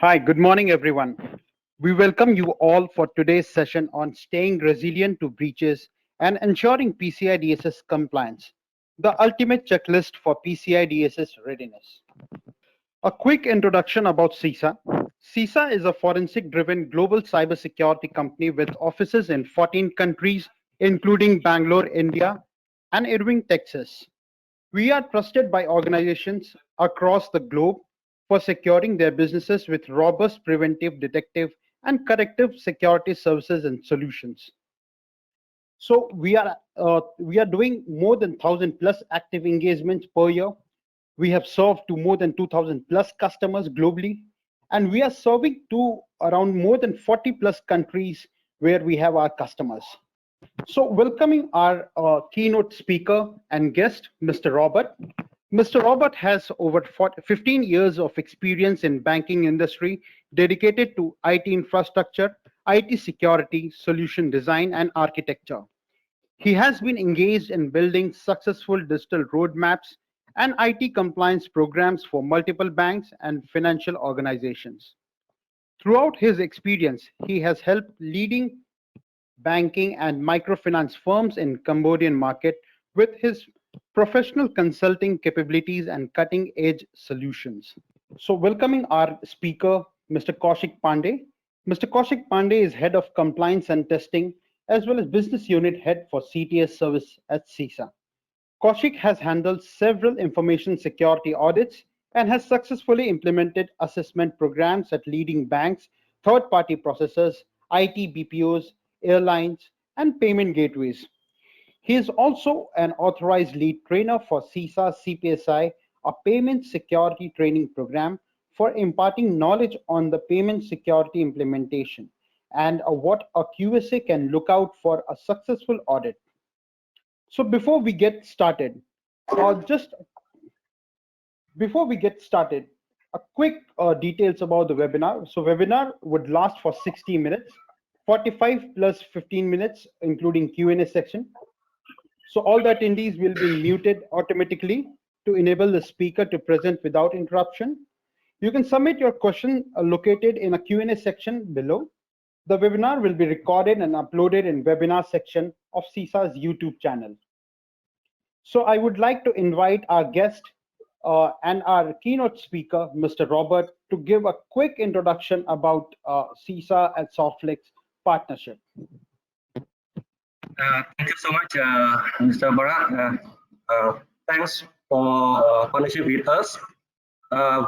Hi, good morning, everyone. We welcome you all for today's session on staying resilient to breaches and ensuring PCI DSS compliance, the ultimate checklist for PCI DSS readiness. A quick introduction about CISA. CISA is a forensic driven global cybersecurity company with offices in 14 countries, including Bangalore, India, and Irving, Texas. We are trusted by organizations across the globe for securing their businesses with robust preventive, detective, and corrective security services and solutions. So we are doing more than 1,000 plus active engagements per year. We have served to more than 2,000 plus customers globally, and we are serving to around more than 40 plus countries where we have our customers. So, welcoming our keynote speaker and guest, Mr. Robert. Mr. Robert has over 15 years of experience in banking industry dedicated to IT infrastructure, IT security, solution design, and architecture. He has been engaged in building successful digital roadmaps and IT compliance programs for multiple banks and financial organizations. Throughout his experience, he has helped leading banking, and microfinance firms in Cambodian market with his professional consulting capabilities and cutting-edge solutions. So welcoming our speaker, Mr. Kaushik Pandey. Mr. Kaushik Pandey is head of compliance and testing as well as business unit head for CTS service at CISA. Kaushik has handled several information security audits and has successfully implemented assessment programs at leading banks, third-party processors, IT BPOs, airlines, and payment gateways. He is also an authorized lead trainer for CISA CPSI, a payment security training program for imparting knowledge on the payment security implementation and what a QSA can look out for a successful audit. So just before we get started, a quick details about the webinar. So webinar would last for 60 minutes, 45 plus 15 minutes, including Q&A section. So all the attendees will be muted automatically to enable the speaker to present without interruption. You can submit your question located in a Q&A section below. The webinar will be recorded and uploaded in webinar section of CISA's YouTube channel. So I would like to invite our guest and our keynote speaker, Mr. Robert, to give a quick introduction about CISA and Softflex partnership. Thank you so much, Mr. Barak. Thanks for partnership with us.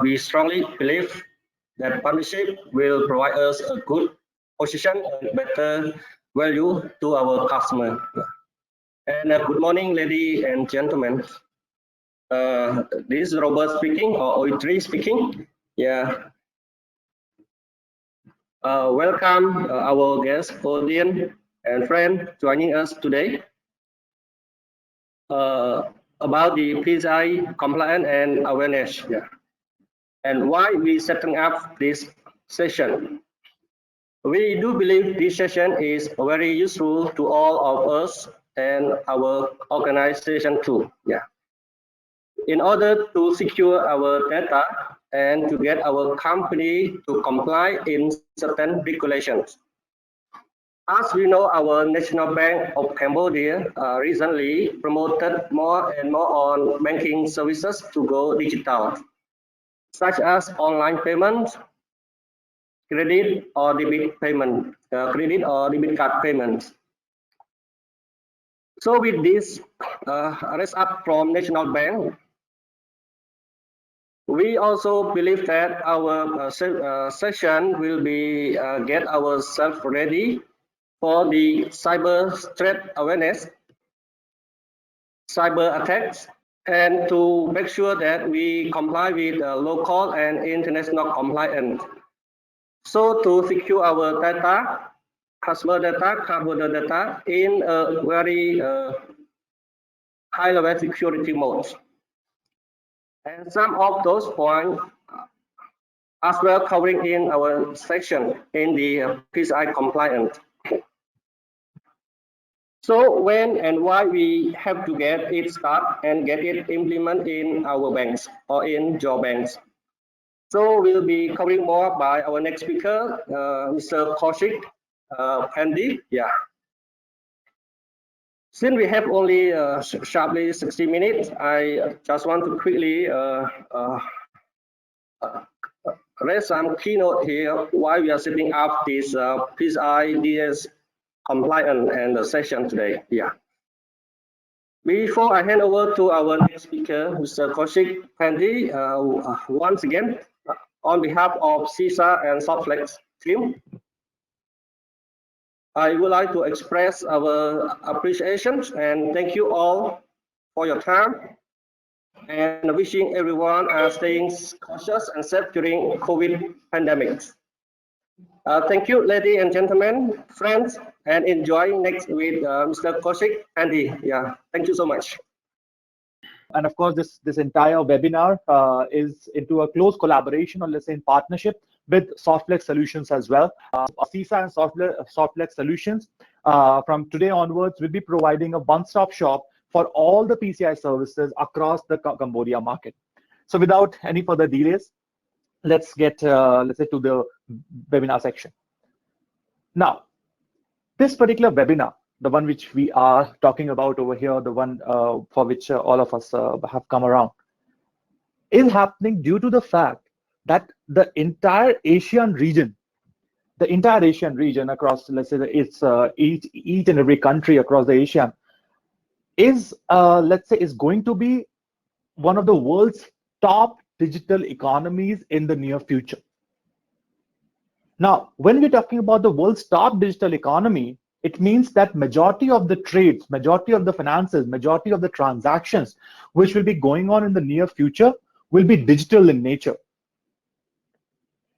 We strongly believe that partnership will provide us a good position and better value to our customer. And good morning, ladies and gentlemen. This is Robert speaking, or O3 speaking. Yeah. Welcome our guest, audience, and friend joining us today about the PCI compliance and awareness. Yeah. And why we setting up this session. We do believe this session is very useful to all of us and our organization too. Yeah. In order to secure our data and to get our company to comply in certain regulations. As we know, our National Bank of Cambodia recently promoted more and more on banking services to go digital, such as online payments, credit or debit payment, credit or debit card payments. So with this raise up from National Bank, we also believe that our session will be get ourselves ready for the cyber threat awareness, cyber attacks, and to make sure that we comply with local and international compliance. So to secure our data, customer data, cardholder data in a very high level security mode. And some of those points as well covering in our section in the PCI compliance. So when and why we have to get it started and get it implemented in our banks or in your banks. So we'll be covering more by our next speaker, Mr. Kaushik Pandey. Yeah. Since we have only sharply 60 minutes, I just want to quickly raise some keynote here why we are setting up this PCI DS compliance and the session today. Yeah. Before I hand over to our next speaker, Mr. Kaushik Pandey, once again, on behalf of CISA and Softflex team, I would like to express our appreciation and thank you all for your time and wishing everyone staying cautious and safe during COVID pandemic. Thank you, ladies and gentlemen, friends, and enjoy next with Mr. Kaushik Pandey. Yeah, thank you so much. And of course, this entire webinar is into a close collaboration, or let's say in partnership with Softflex Solutions as well. CISA and Softflex Solutions from today onwards will be providing a one-stop shop for all the PCI services across the Cambodia market. So without any further delays, let's get let's say to the webinar section. Now, this particular webinar, the one which we are talking about over here, the one for which all of us have come around, is happening due to the fact that the entire Asian region across, let's say, it's each and every country across the Asia is, let's say, is going to be one of the world's top digital economies in the near future. Now, when we're talking about the world's top digital economy, it means that majority of the trades, majority of the finances, majority of the transactions which will be going on in the near future will be digital in nature.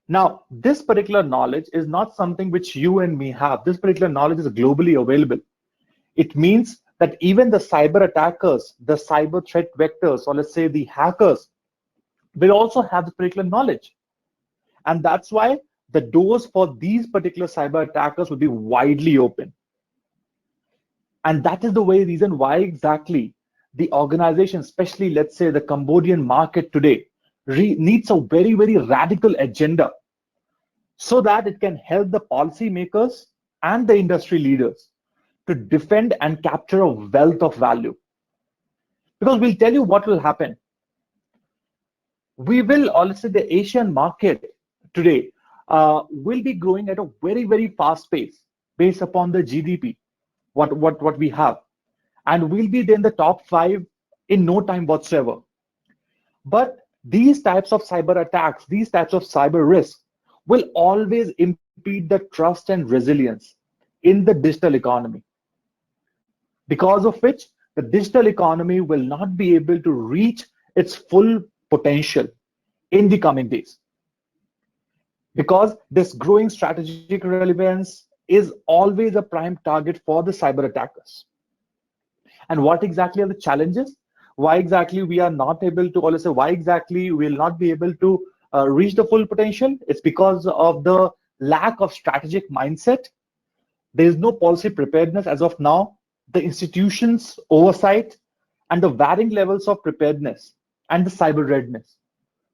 Now, this particular knowledge is not something which you and me have. This particular knowledge is globally available. It means that even the cyber attackers, the cyber threat vectors, or let's say the hackers, will also have this particular knowledge. And that's why the doors for these particular cyber attackers will be widely open. And that is the reason why exactly the organization, especially let's say the Cambodian market today, needs a very, very radical agenda so that it can help the policymakers and the industry leaders to defend and capture a wealth of value. Because we'll tell you what will happen. We will, or let's say the Asian market today, will be growing at a very, very fast pace based upon the GDP, what we have. And we'll be in the top 5 in no time whatsoever. But these types of cyber attacks, these types of cyber risks will always impede the trust and resilience in the digital economy. Because of which, the digital economy will not be able to reach its full potential in the coming days. Because this growing strategic relevance is always a prime target for the cyber attackers. And what exactly are the challenges? Why exactly we are not able to, or let's say, why exactly we will not be able to reach the full potential? It's because of the lack of strategic mindset. There is no policy preparedness as of now. The institutions' oversight and the varying levels of preparedness and the cyber readiness.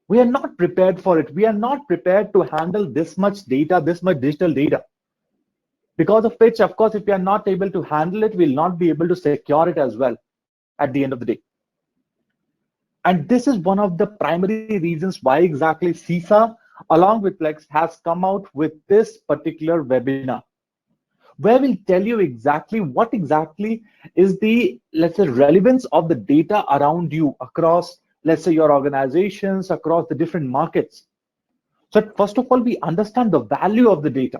We are not prepared for it. We are not prepared to handle this much data, this much digital data. Because of which, of course, if we are not able to handle it, we'll not be able to secure it as well at the end of the day. And this is one of the primary reasons why exactly CISA, along with Plex, has come out with this particular webinar, where we'll tell you exactly what exactly is the, let's say, relevance of the data around you across, let's say, your organizations, across the different markets. So first of all, we understand the value of the data.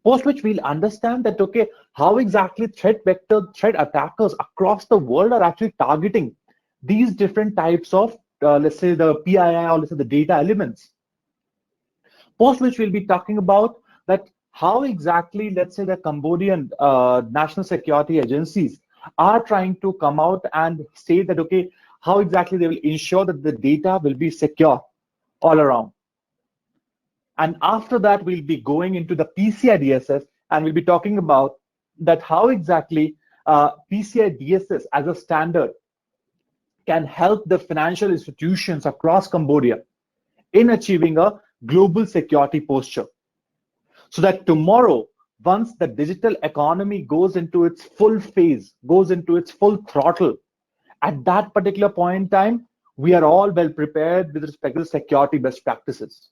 Post which we'll understand that, okay, how exactly threat attackers across the world are actually targeting these different types of, let's say, the PII, or let's say the data elements. Post which we'll be talking about that how exactly, let's say, the Cambodian national security agencies are trying to come out and say that, okay, how exactly they will ensure that the data will be secure all around. And after that, we'll be going into the PCI DSS, and we'll be talking about that how exactly PCI DSS as a standard can help the financial institutions across Cambodia in achieving a global security posture. So that tomorrow, once the digital economy goes into its full phase, goes into its full throttle, at that particular point in time, we are all well prepared with respect to security best practices.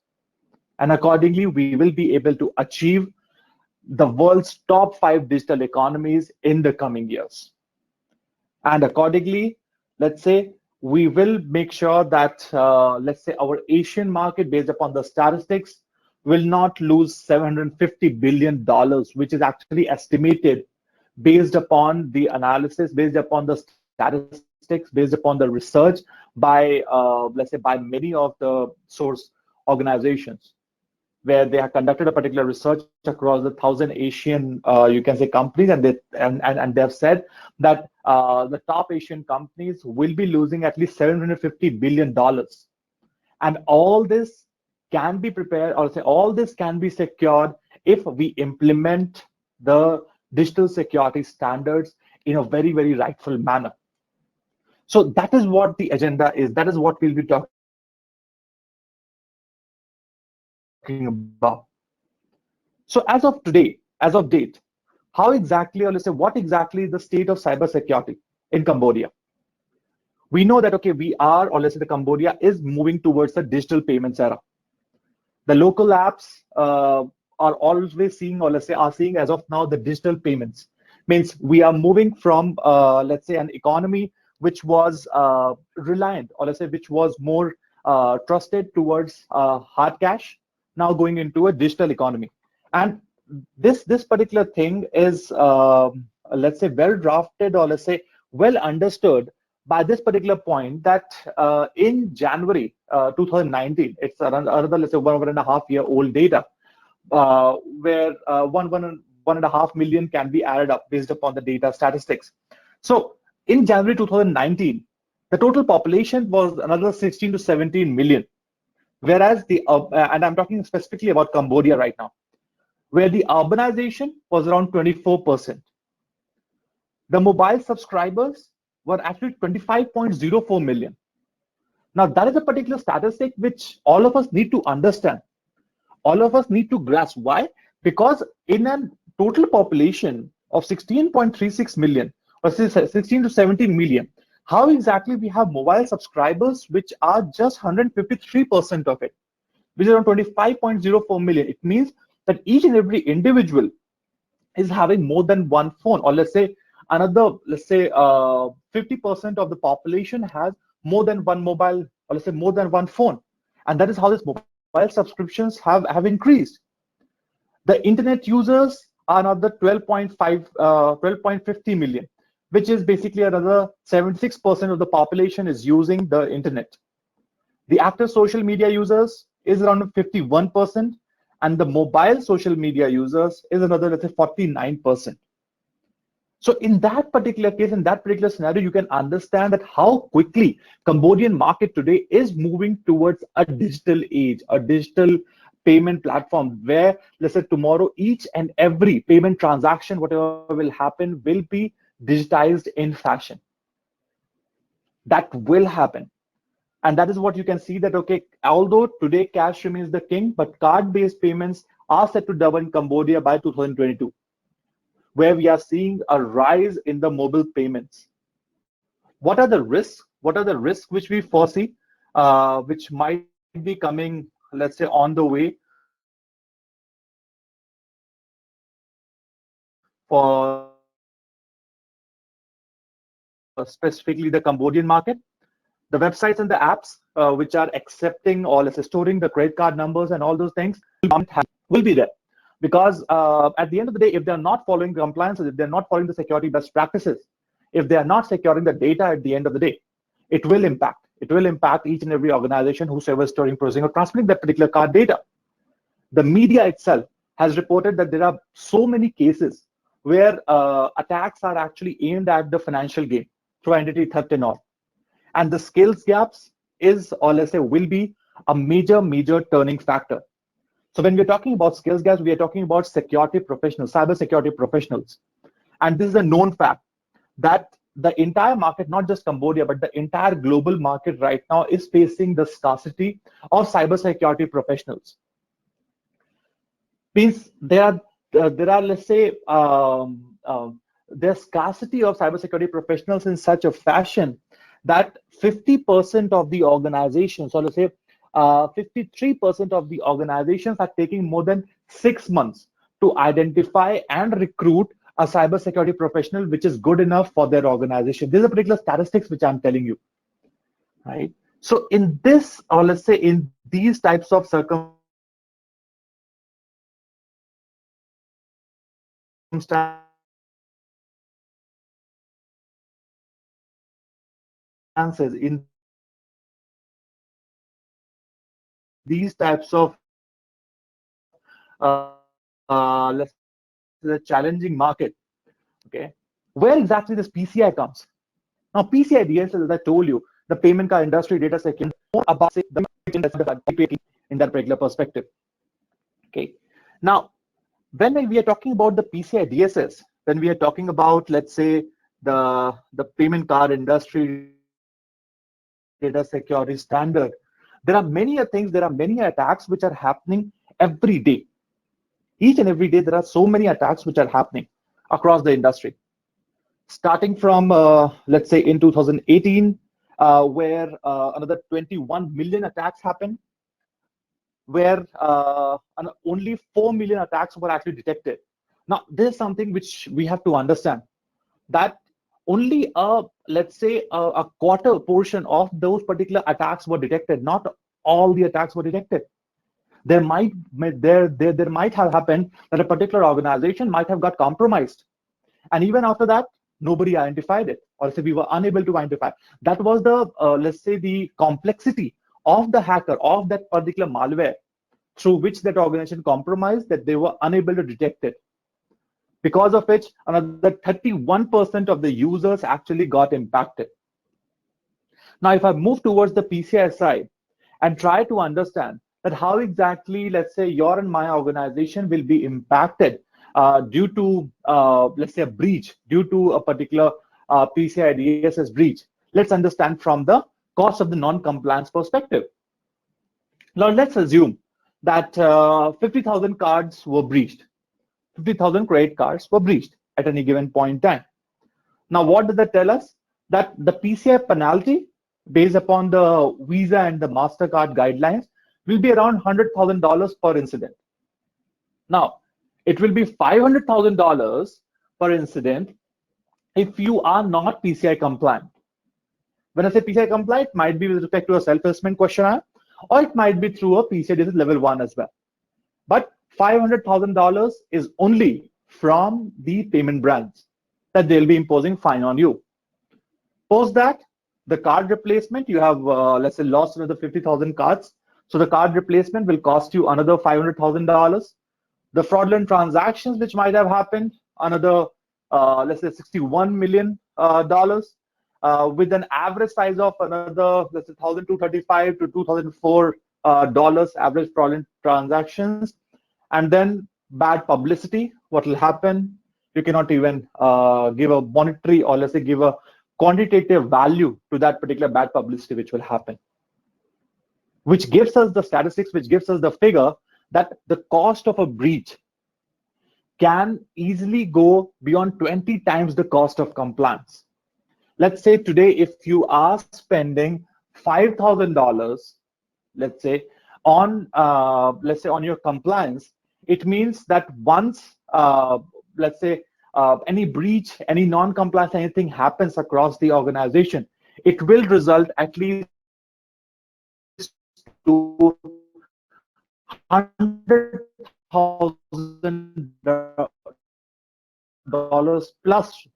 And accordingly, we will be able to achieve the world's top 5 digital economies in the coming years. And accordingly, let's say we will make sure that, let's say our Asian market, based upon the statistics, will not lose $750 billion, which is actually estimated based upon the analysis, based upon the statistics, based upon the research by, let's say, by many of the source organizations, where they have conducted a particular research across the 1,000 Asian, you can say, companies, and they have said that the top Asian companies will be losing at least $750 billion, and all this can be prepared, or say all this can be secured if we implement the digital security standards in a very, very rightful manner. So that is what the agenda is. That is what we'll be talking about. So as of today, as of date, how exactly, or let's say what exactly is the state of cybersecurity in Cambodia? We know that, okay, we are, or let's say the Cambodia is moving towards the digital payments era. The local apps are always seeing, or let's say are seeing as of now, the digital payments. Means we are moving from, let's say, an economy which was reliant, or let's say which was more trusted towards hard cash, now going into a digital economy. And this particular thing is, let's say, well drafted, or let's say well understood by this particular point, that in January 2019, it's another, let's say, 1.5 year old data, where 1.5 million can be added up based upon the data statistics. So in January 2019, the total population was another 16 to 17 million, whereas and I'm talking specifically about Cambodia right now, where the urbanization was around 24%. The mobile subscribers were actually 25.04 million. Now, that is a particular statistic which all of us need to understand. All of us need to grasp. Why? Because in a total population of 16.36 million, or 16 to 17 million, how exactly we have mobile subscribers which are just 153% of it, which is around 25.04 million. It means that each and every individual is having more than one phone, or let's say another, let's say 50% of the population has more than one mobile, or let's say more than one phone. And that is how this mobile subscriptions have increased. The internet users are another 12.50 million, which is basically another 76% of the population is using the internet. The active social media users is around 51%, and the mobile social media users is another, let's say, 49%. So in that particular case, in that particular scenario, you can understand that how quickly Cambodian market today is moving towards a digital age, a digital payment platform, where, let's say, tomorrow each and every payment transaction, whatever will happen, will be digitized in fashion. That will happen. And that is what you can see, that, okay, although today cash remains the king, but card-based payments are set to double in Cambodia by 2022, where we are seeing a rise in the mobile payments. What are the risks? What are the risks which we foresee, which might be coming, let's say, on the way for specifically the Cambodian market? The websites and the apps which are accepting, or let's say storing the credit card numbers and all those things will be there. Because at the end of the day, if they're not following compliances, if they're not following the security best practices, if they are not securing the data at the end of the day, it will impact. It will impact each and every organization whosoever is storing, processing, or transmitting that particular card data. The media itself has reported that there are so many cases where attacks are actually aimed at the financial gain through identity theft and all. And the skills gaps is, or let's say, will be a major turning factor. So when we're talking about skills gaps, we are talking about security professionals, cyber security professionals. And this is a known fact that the entire market, not just Cambodia, but the entire global market right now is facing the scarcity of cybersecurity professionals. Means there are let's say there's scarcity of cybersecurity professionals in such a fashion that 50% of the organizations, or let's say 53% of the organizations are taking more than 6 months to identify and recruit a cybersecurity professional which is good enough for their organization. These are particular statistics which I'm telling you, right? So in this, or let's say in these types of circumstances, in these types of let's say the challenging market, okay, where exactly this PCI comes. Now, PCI DSS, as I told you, the payment card industry data second more about the in that particular perspective. Okay. Now, when we are talking about the PCI DSS, when we are talking about, let's say, the payment card industry data security standard, there are many things, there are many attacks which are happening every day. Each and every day, there are so many attacks which are happening across the industry. Starting from, let's say, in 2018, where another 21 million attacks happened, where only 4 million attacks were actually detected. Now, this is something which we have to understand, that only let's say a quarter portion of those particular attacks were detected. Not all the attacks were detected. There might have happened that a particular organization might have got compromised, and even after that, nobody identified it, or say we were unable to identify. That was the let's say the complexity of the hacker, of that particular malware through which that organization compromised, that they were unable to detect it. Because of which, another 31% of the users actually got impacted. Now, if I move towards the PCI side and try to understand that how exactly, let's say, your and my organization will be impacted due to, let's say, a breach, due to a particular PCI DSS breach, let's understand from the cost of the non-compliance perspective. Now, let's assume that 50,000 cards were breached. 50,000 credit cards were breached at any given point in time. Now, what does that tell us? That the PCI penalty, based upon the Visa and the MasterCard guidelines, will be around $100,000 per incident. Now, it will be $500,000 per incident if you are not PCI compliant. When I say PCI compliant, it might be with respect to a self-assessment questionnaire, or it might be through a PCI DSS level 1 as well. But $500,000 is only from the payment brands that they'll be imposing fine on you. Post that, the card replacement, you have, let's say, lost another 50,000 cards. So the card replacement will cost you another $500,000. The fraudulent transactions which might have happened, another, let's say, $61 million, with an average size of another, let's say, $1,235 to $2,004 average fraudulent transactions. And then bad publicity, what will happen? You cannot even give a monetary, or let's say give a quantitative value to that particular bad publicity which will happen, which gives us the statistics, which gives us the figure that the cost of a breach can easily go beyond 20 times the cost of compliance. Let's say today, if you are spending $5,000, let's say on your compliance, it means that once, let's say, any breach, any non-compliance, anything happens across the organization, it will result at least to $100,000 plus,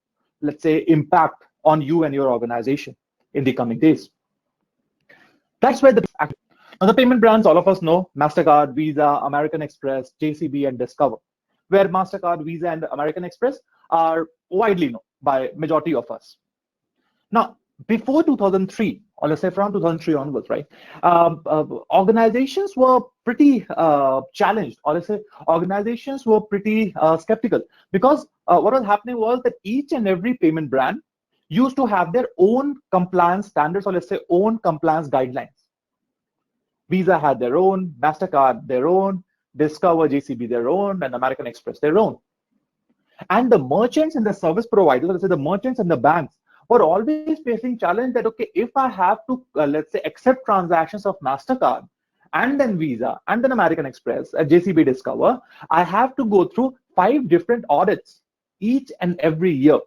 let's say, impact on you and your organization in the coming days. That's where now the payment brands, all of us know, MasterCard, Visa, American Express, JCB, and Discover, where MasterCard, Visa, and American Express are widely known by majority of us. Now, before 2003, or let's say from 2003 onwards, right, organizations were pretty challenged, or let's say organizations were pretty skeptical, because what was happening was that each and every payment brand used to have their own compliance standards, or let's say own compliance guidelines. Visa had their own, MasterCard their own, Discover, JCB their own, and American Express their own. And the merchants and the service providers, let's say the merchants and the banks, were always facing challenge that, okay, if I have to, let's say, accept transactions of MasterCard and then Visa and then American Express at JCB Discover, I have to go through 5 different audits each and every year,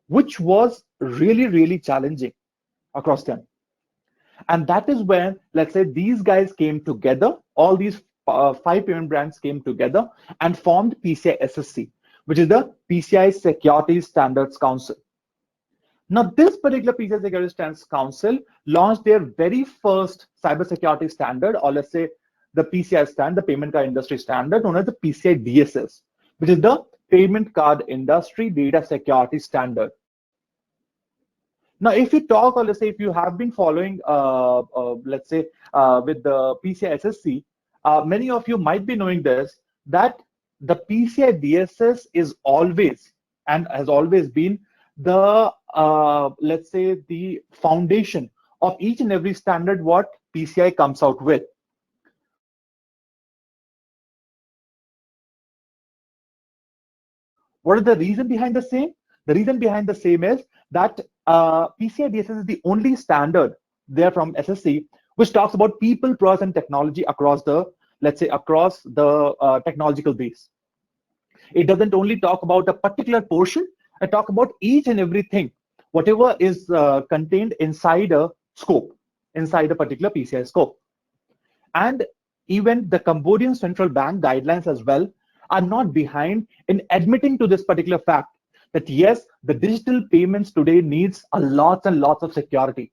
which was really, really challenging across them. And that is when, let's say, these guys came together, all these 5 payment brands came together and formed PCI SSC, which is the PCI Securities Standards Council. Now, this particular PCI Securities Standards Council launched their very first cybersecurity standard, or let's say the PCI standard, the payment card industry standard, known as the PCI DSS, which is the Payment Card Industry Data Security Standard. Now, if you talk, or let's say if you have been following, let's say with the PCI SSC, many of you might be knowing this, that the PCI DSS is always and has always been the, let's say, the foundation of each and every standard what PCI comes out with. What is the reason behind the same? The reason behind the same is that PCI DSS is the only standard there from SSC which talks about people, process, and technology across the, let's say, across the technological base. It doesn't only talk about a particular portion, it talks about each and everything, whatever is contained inside a scope, inside a particular PCI scope. And even the Cambodian Central Bank guidelines as well are not behind in admitting to this particular fact that yes, the digital payments today needs a lot and lots of security.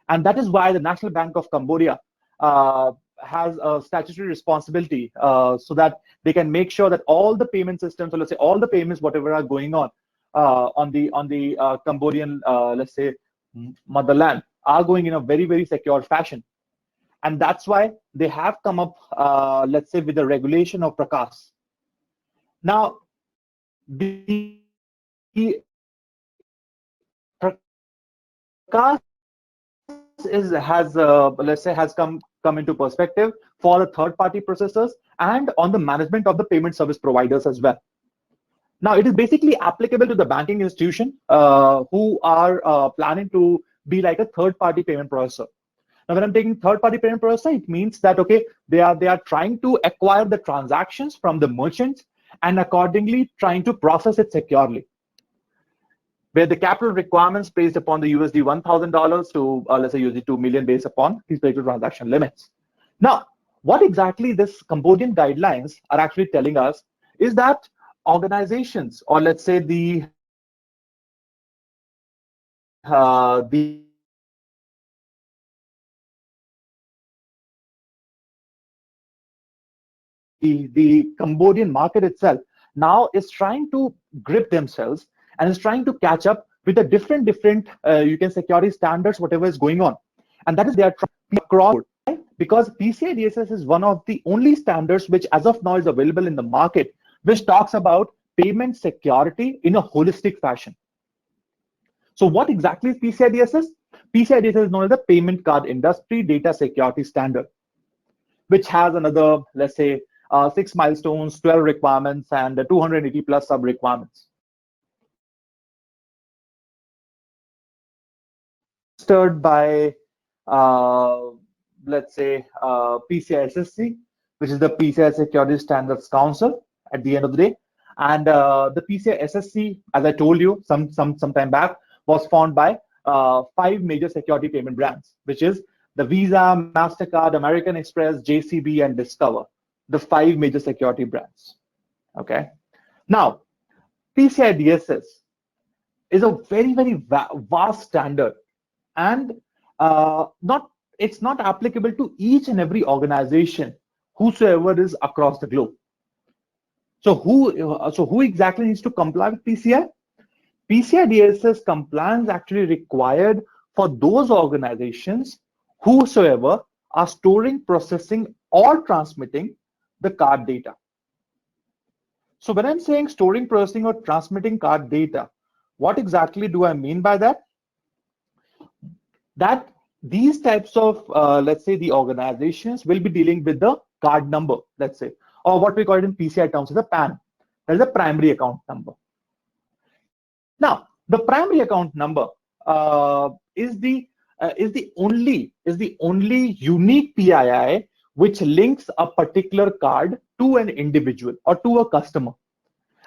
And that is why the National Bank of Cambodia has a statutory responsibility so that they can make sure that all the payment systems, or let's say all the payments, whatever are going on the Cambodian, let's say, motherland, are going in a very, very secure fashion. And that's why they have come up, let's say, with the regulation of PRCAS. Now, the PRCAS let's say, has come into perspective for the third-party processors and on the management of the payment service providers as well. Now, it is basically applicable to the banking institution who are planning to be like a third-party payment processor. Now, when I'm taking third-party payment processor, it means that, okay, they are trying to acquire the transactions from the merchants and accordingly trying to process it securely, where the capital requirements based upon the USD $1,000 to, let's say, USD 2 million based upon these particular transaction limits. Now, what exactly this Cambodian guidelines are actually telling us is that organizations, or let's say the Cambodian market itself now is trying to grip themselves and is trying to catch up with the different you can security standards, whatever is going on. And that is they are trying across, because PCI DSS is one of the only standards which as of now is available in the market, which talks about payment security in a holistic fashion. So what exactly is PCI DSS? PCI DSS is known as the Payment Card Industry Data Security Standard, which has another, let's say, 6 milestones, 12 requirements, and 280 plus sub requirements. Registered by, let's say, PCI SSC, which is the PCI Security Standards Council at the end of the day. And the PCI SSC, as I told you some time back, was formed by 5 major security payment brands, which is the Visa, MasterCard, American Express, JCB, and Discover, the 5 major security brands. Okay. Now, PCI DSS is a very, very vast standard, and it's not applicable to each and every organization whosoever is across the globe. So who exactly needs to comply with PCI? PCI DSS compliance actually required for those organizations whosoever are storing, processing, or transmitting the card data. So when I'm saying storing, processing, or transmitting card data, What exactly do I mean by that? That these types of, let's say, the organizations will be dealing with the card number, let's say, or what we call it in PCI terms is the PAN. That is the primary account number. Now, the primary account number is the only unique PII which links a particular card to an individual or to a customer.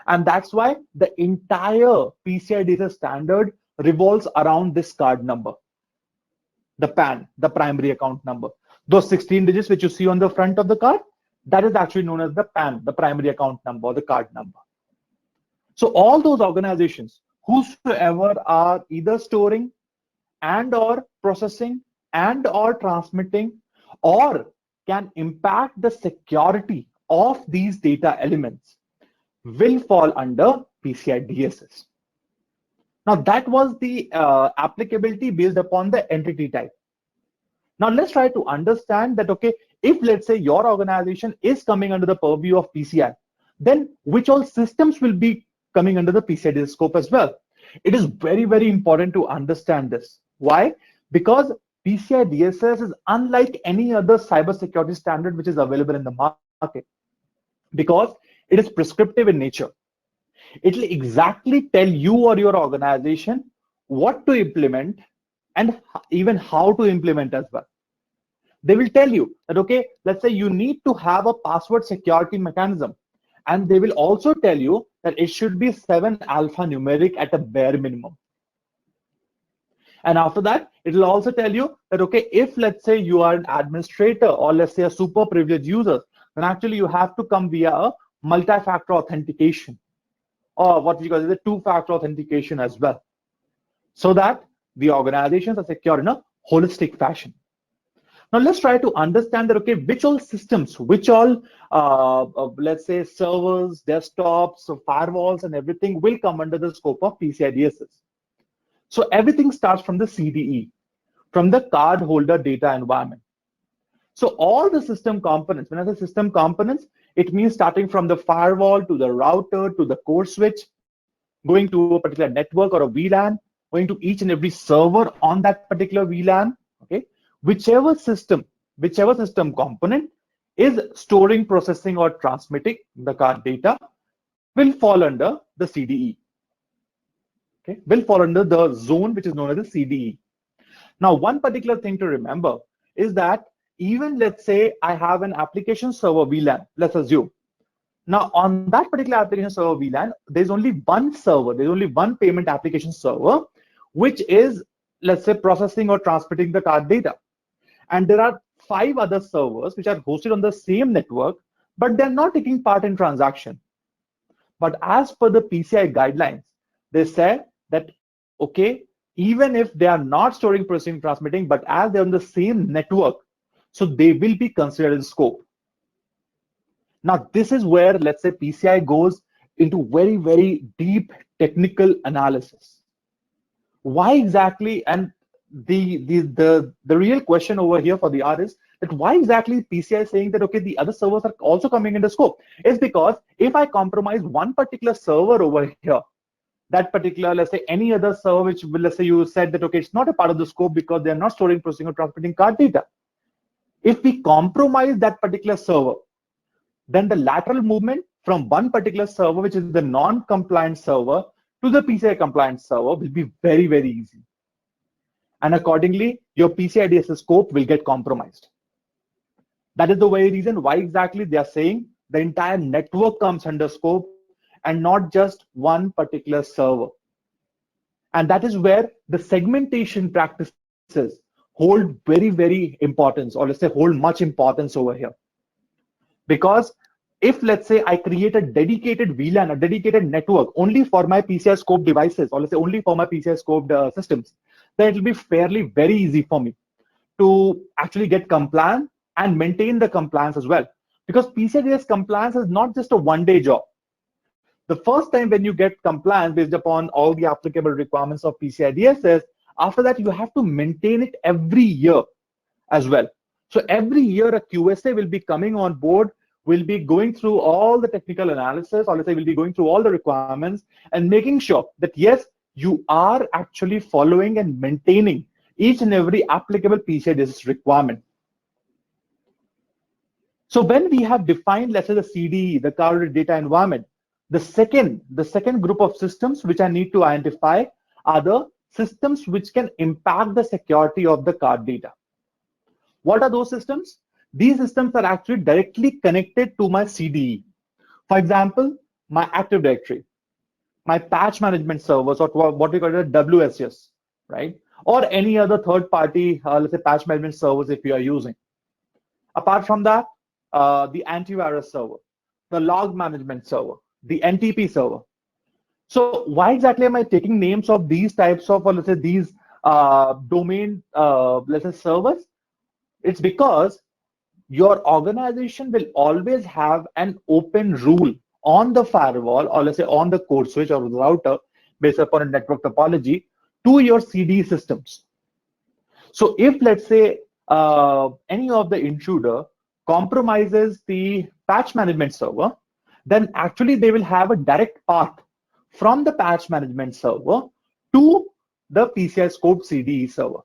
And that's why the entire PCI DSS standard revolves around this card number, the PAN, the primary account number. Those 16 digits which you see on the front of the card, that is actually known as the PAN, the primary account number, or the card number. So all those organizations, whosoever are either storing and or processing and or transmitting or can impact the security of these data elements will fall under PCI DSS. Now that was the applicability based upon the entity type. Now let's try to understand that, okay, if let's say your organization is coming under the purview of PCI, then which all systems will be coming under the PCI DSS scope as well? It is very, very important to understand this. Why? Because PCI DSS is unlike any other cybersecurity standard which is available in the market, because it is prescriptive in nature. It will exactly tell you or your organization what to implement and even how to implement as well. They will tell you that, okay, let's say you need to have a password security mechanism, and they will also tell you that it should be 7 alphanumeric at a bare minimum. And after that, it will also tell you that, okay, if let's say you are an administrator or let's say a super privileged user, then actually you have to come via a multi-factor authentication, or what we call the two-factor authentication as well, so that the organizations are secure in a holistic fashion. Now let's try to understand that, okay, which all systems, which all, let's say, servers, desktops, firewalls, and everything will come under the scope of PCI DSS. So everything starts from the CDE, from the cardholder data environment. So all the system components, when I say system components, it means starting from the firewall to the router to the core switch, going to a particular network or a VLAN, going to each and every server on that particular VLAN. Okay, whichever system component is storing, processing, or transmitting the card data will fall under the CDE. Okay, will fall under the zone which is known as the CDE. Now, one particular thing to remember is that even let's say I have an application server VLAN, let's assume. Now, on that particular application server VLAN, there's only one server, there's only one payment application server, which is, let's say, processing or transmitting the card data. And there are 5 other servers which are hosted on the same network, but they're not taking part in transaction. But as per the PCI guidelines, they say that, okay, even if they are not storing, processing, transmitting, but as they're on the same network, so they will be considered in scope. Now, this is where, let's say, PCI goes into very, very deep technical analysis. Why exactly? And the real question over here for the R is that why exactly PCI is saying that, okay, the other servers are also coming into scope? Is because if I compromise one particular server over here, that particular, let's say, any other server which will, let's say, you said that, okay, it's not a part of the scope because they're not storing, processing, or transmitting card data. If we compromise that particular server, then the lateral movement from one particular server, which is the non-compliant server, to the PCI compliant server will be very, very easy. And accordingly, your PCI DSS scope will get compromised. That is the very reason why exactly they are saying the entire network comes under scope and not just one particular server. And that is where the segmentation practices hold very, very importance, or let's say hold much importance over here. Because if, let's say, I create a dedicated VLAN, a dedicated network only for my PCI scope devices, or let's say only for my PCI scoped systems, then it will be fairly very easy for me to actually get compliant and maintain the compliance as well. Because PCI DSS compliance is not just a one-day job. The first time when you get compliance based upon all the applicable requirements of PCI DSS, after that you have to maintain it every year as well. So every year a QSA will be coming on board, will be going through all the technical analysis, or let's say will be going through all the requirements and making sure that yes, you are actually following and maintaining each and every applicable PCI DSS requirement. So when we have defined, let's say, the CDE, the card data environment, the second group of systems which I need to identify are the systems which can impact the security of the card data. What are those systems? These systems are actually directly connected to my CDE. For example, my Active Directory, my patch management servers, or what we call it WSS, right? Or any other third-party, let's say, patch management servers if you are using. Apart from that, the antivirus server, the log management server, the NTP server. So why exactly am I taking names of these types of, or let's say, these domain, let's say, servers? It's because your organization will always have an open rule on the firewall, or let's say on the code switch or the router based upon a network topology to your CD systems. So if, let's say, any of the intruder compromises the patch management server, then actually they will have a direct path from the patch management server to the PCI scope CDE server.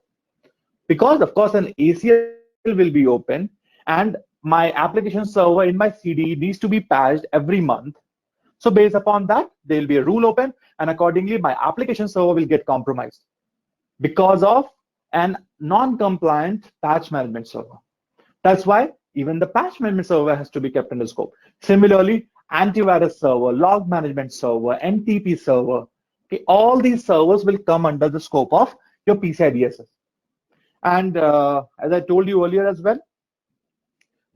Because of course an ACL will be open and my application server in my CDE needs to be patched every month. So based upon that, there will be a rule open, and accordingly my application server will get compromised because of an non-compliant patch management server. That's why even the patch management server has to be kept under scope. Similarly, antivirus server, log management server, NTP server, okay, all these servers will come under the scope of your PCI DSS. And as I told you earlier as well,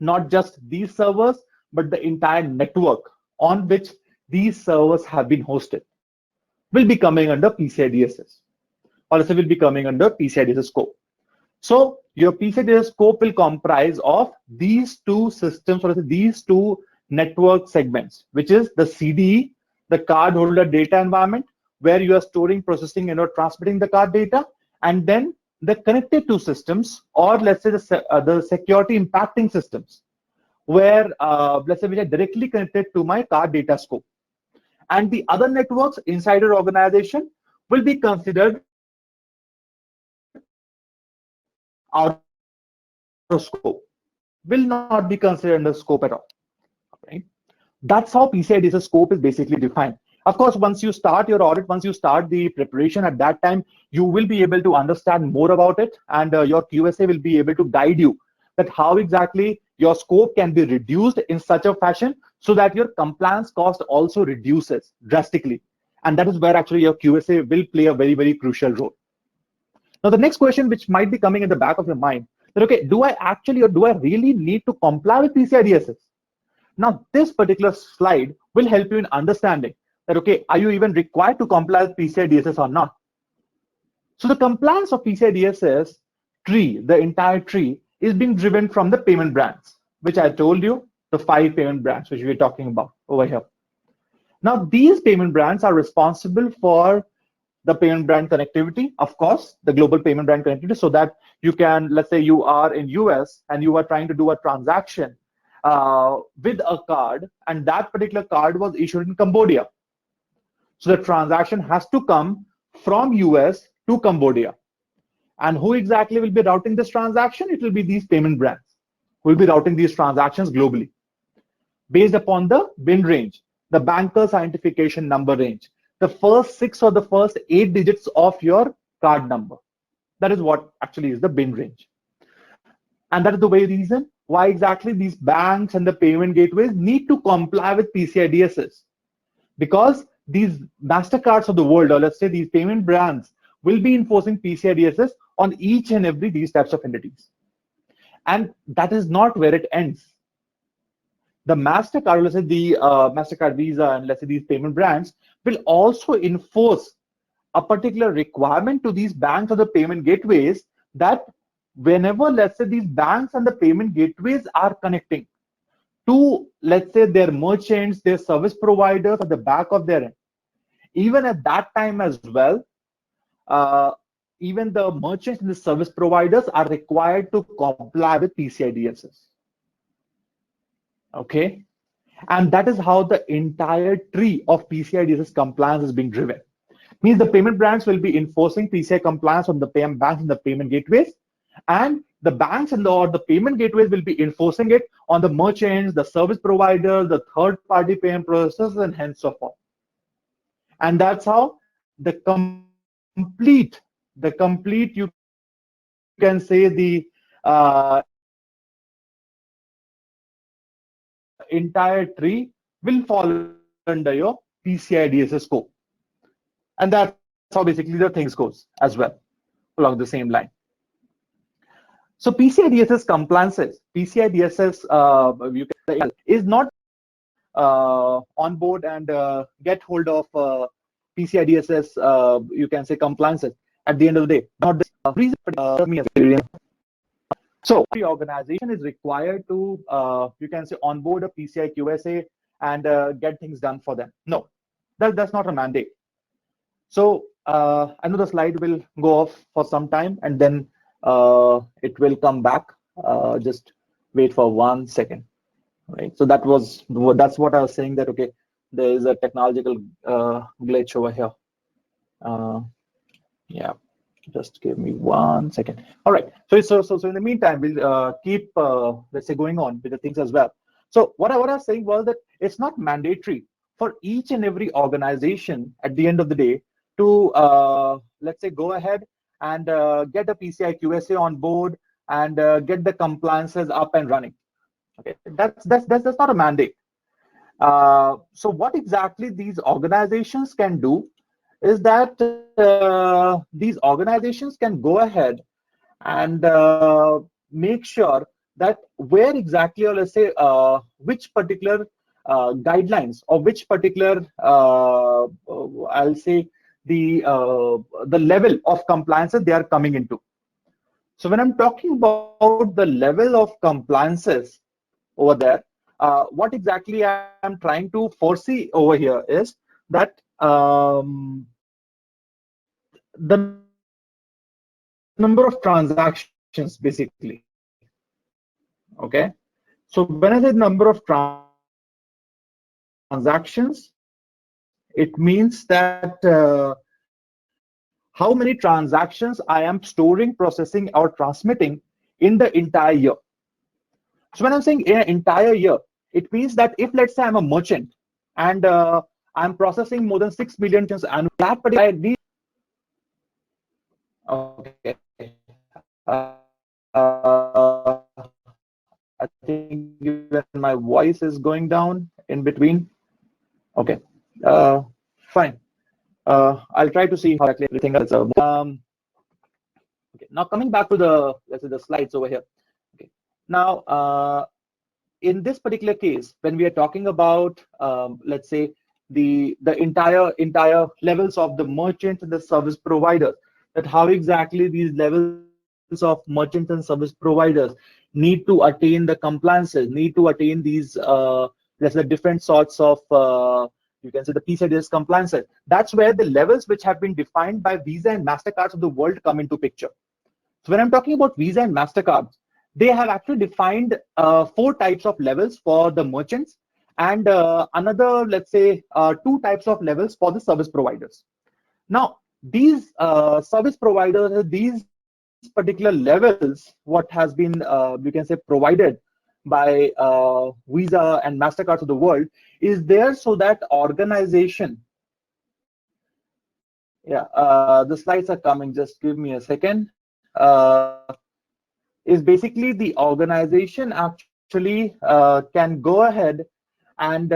not just these servers, but the entire network on which these servers have been hosted will be coming under PCI DSS, or also will be coming under PCI DSS scope. So your PCI DSS scope will comprise of these two systems, or these two network segments, which is the CDE, the card holder data environment, where you are storing, processing, and transmitting the card data, and then the connected to systems, or let's say the security impacting systems, where let's say which are directly connected to my card data scope. And the other networks inside your organization will be considered out of scope, will not be considered under scope at all. Right? That's how PCI DSS scope is basically defined. Of course, once you start your audit, once you start the preparation, at that time, you will be able to understand more about it, and your QSA will be able to guide you that how exactly your scope can be reduced in such a fashion so that your compliance cost also reduces drastically. And that is where actually your QSA will play a very, very crucial role. Now, the next question which might be coming in the back of your mind, that, okay, do I actually or do I really need to comply with PCI DSS? Now, this particular slide will help you in understanding that, okay, are you even required to comply with PCI DSS or not? So the compliance of PCI DSS tree, the entire tree, is being driven from the payment brands, which I told you, the 5 payment brands, which we're talking about over here. Now, these payment brands are responsible for the payment brand connectivity, of course, the global payment brand connectivity, so that you can, let's say you are in US and you are trying to do a transaction with a card, and that particular card was issued in Cambodia. So the transaction has to come from US to Cambodia. And who exactly will be routing this transaction? It will be these payment brands who will be routing these transactions globally based upon the BIN range, the banker's identification number range, the first 6 or the first 8 digits of your card number. That is what actually is the BIN range. And that is the way reason why exactly these banks and the payment gateways need to comply with PCI DSS. Because these MasterCards of the world, or let's say these payment brands, will be enforcing PCI DSS on each and every these types of entities. And that is not where it ends. The MasterCard, let's say the MasterCard, Visa, and let's say these payment brands will also enforce a particular requirement to these banks or the payment gateways that whenever, let's say, these banks and the payment gateways are connecting to, let's say, their merchants, their service providers at the back of their end, even at that time as well, even the merchants and the service providers are required to comply with PCI DSS. Okay, and that is how the entire tree of PCI DSS compliance is being driven. Means the payment brands will be enforcing PCI compliance on the payment banks and the payment gateways, and the banks and or the payment gateways will be enforcing it on the merchants, the service providers, the third-party payment processors, and hence so forth. And that's how the complete you can say the entire tree will fall under your PCI DSS scope. And that's how basically the things goes as well along the same line. So PCI DSS compliances, PCI DSS you can say is not on board and get hold of PCI DSS you can say compliances at the end of the day. Not this reason, experience. So every organization is required to you can say onboard a PCI QSA and get things done for them. No, that's not a mandate. So I know the slide will go off for some time and then it will come back. Just wait for 1 second. Right. So that's what I was saying, that okay, there is a technological glitch over here. Yeah, just give me 1 second. All right. So in the meantime, we'll keep let's say going on with the things as well. So what I was saying was that it's not mandatory for each and every organization at the end of the day to let's say go ahead and get a PCI QSA on board and get the compliances up and running. Okay, that's not a mandate. So what exactly these organizations can do is that these organizations can go ahead and make sure that where exactly, or let's say which particular guidelines or which particular I'll say the level of compliances they are coming into. So when I'm talking about the level of compliances over there, what exactly I'm trying to foresee over here is that the number of transactions basically. Okay, so when I say number of transactions, it means that how many transactions I am storing, processing, or transmitting in the entire year. So when I'm saying in an entire year, it means that if let's say I'm a merchant and I'm processing more than 6 million transactions annually, okay. I think even my voice is going down in between. Okay, fine. I'll try to see how exactly everything else. Okay, now coming back to the let's say the slides over here. Okay, now in this particular case, when we are talking about let's say the entire levels of the merchant and the service providers, that how exactly these levels of merchants and service providers need to attain the compliances, need to attain these let's say different sorts of you can say the PCI DSS compliances. That's where the levels which have been defined by Visa and MasterCards of the world come into picture. So when I'm talking about Visa and MasterCards, they have actually defined 4 types of levels for the merchants and another, let's say, 2 types of levels for the service providers. Now, these service providers, these particular levels, what has been, you can say, provided by Visa and MasterCards of the world, is there so that organization, yeah, the slides are coming, just give me a second, is basically the organization actually can go ahead and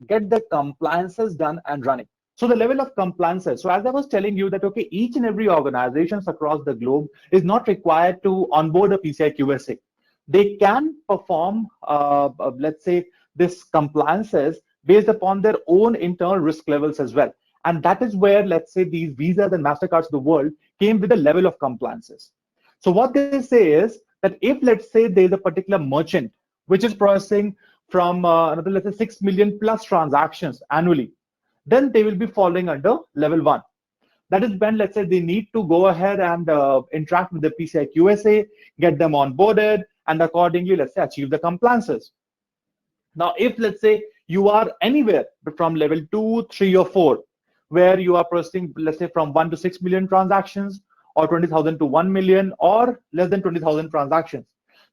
get the compliances done and running. So the level of compliances, so as I was telling you that, okay, each and every organizations across the globe is not required to onboard a PCI QSA. They can perform, let's say, this compliances based upon their own internal risk levels as well. And that is where, let's say, these Visas and MasterCards of the world came with a level of compliances. So what they say is that if, let's say, there's a particular merchant which is processing from another, let's say, 6 million plus transactions annually, then they will be falling under level 1. That is when, let's say, they need to go ahead and interact with the PCI QSA, get them onboarded, and accordingly, let's say, achieve the compliances. Now, if, let's say, you are anywhere from level 2, 3, or 4, where you are processing, let's say, from 1 to 6 million transactions, or 20,000 to 1 million, or less than 20,000 transactions.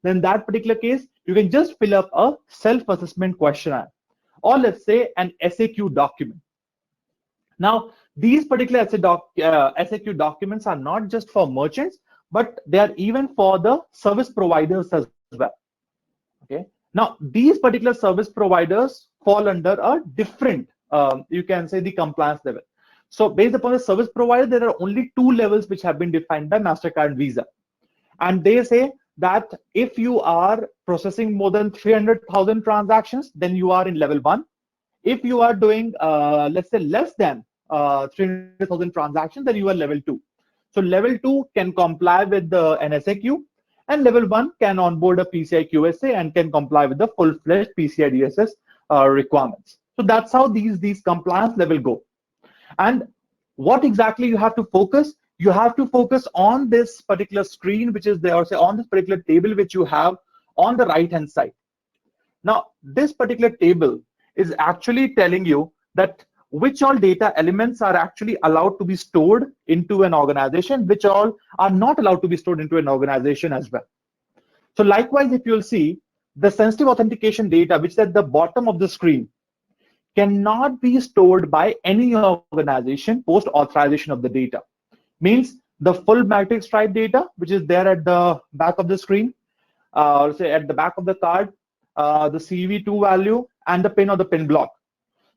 Then in that particular case, you can just fill up a self-assessment questionnaire, or let's say an SAQ document. Now, these particular SAQ documents are not just for merchants, but they are even for the service providers as well. Okay. Now, these particular service providers fall under a different, you can say, the compliance level. So based upon the service provider, there are only two levels which have been defined by MasterCard and Visa. And they say that if you are processing more than 300,000 transactions, then you are in level 1. If you are doing, let's say, less than 300,000 transactions, then you are level 2. So level 2 can comply with the NSAQ, and level 1 can onboard a PCI QSA and can comply with the full-fledged PCI DSS requirements. So that's how these compliance level go. And what exactly you have to focus? You have to focus on this particular screen, which is there, or say on this particular table which you have on the right-hand side. Now, this particular table is actually telling you that which all data elements are actually allowed to be stored into an organization, which all are not allowed to be stored into an organization as well. So likewise, if you'll see, the sensitive authentication data, which is at the bottom of the screen, cannot be stored by any organization post authorization of the data. Means the full magnetic stripe data, which is there at the back of the screen, say at the back of the card, the CV2 value, and the pin or the pin block.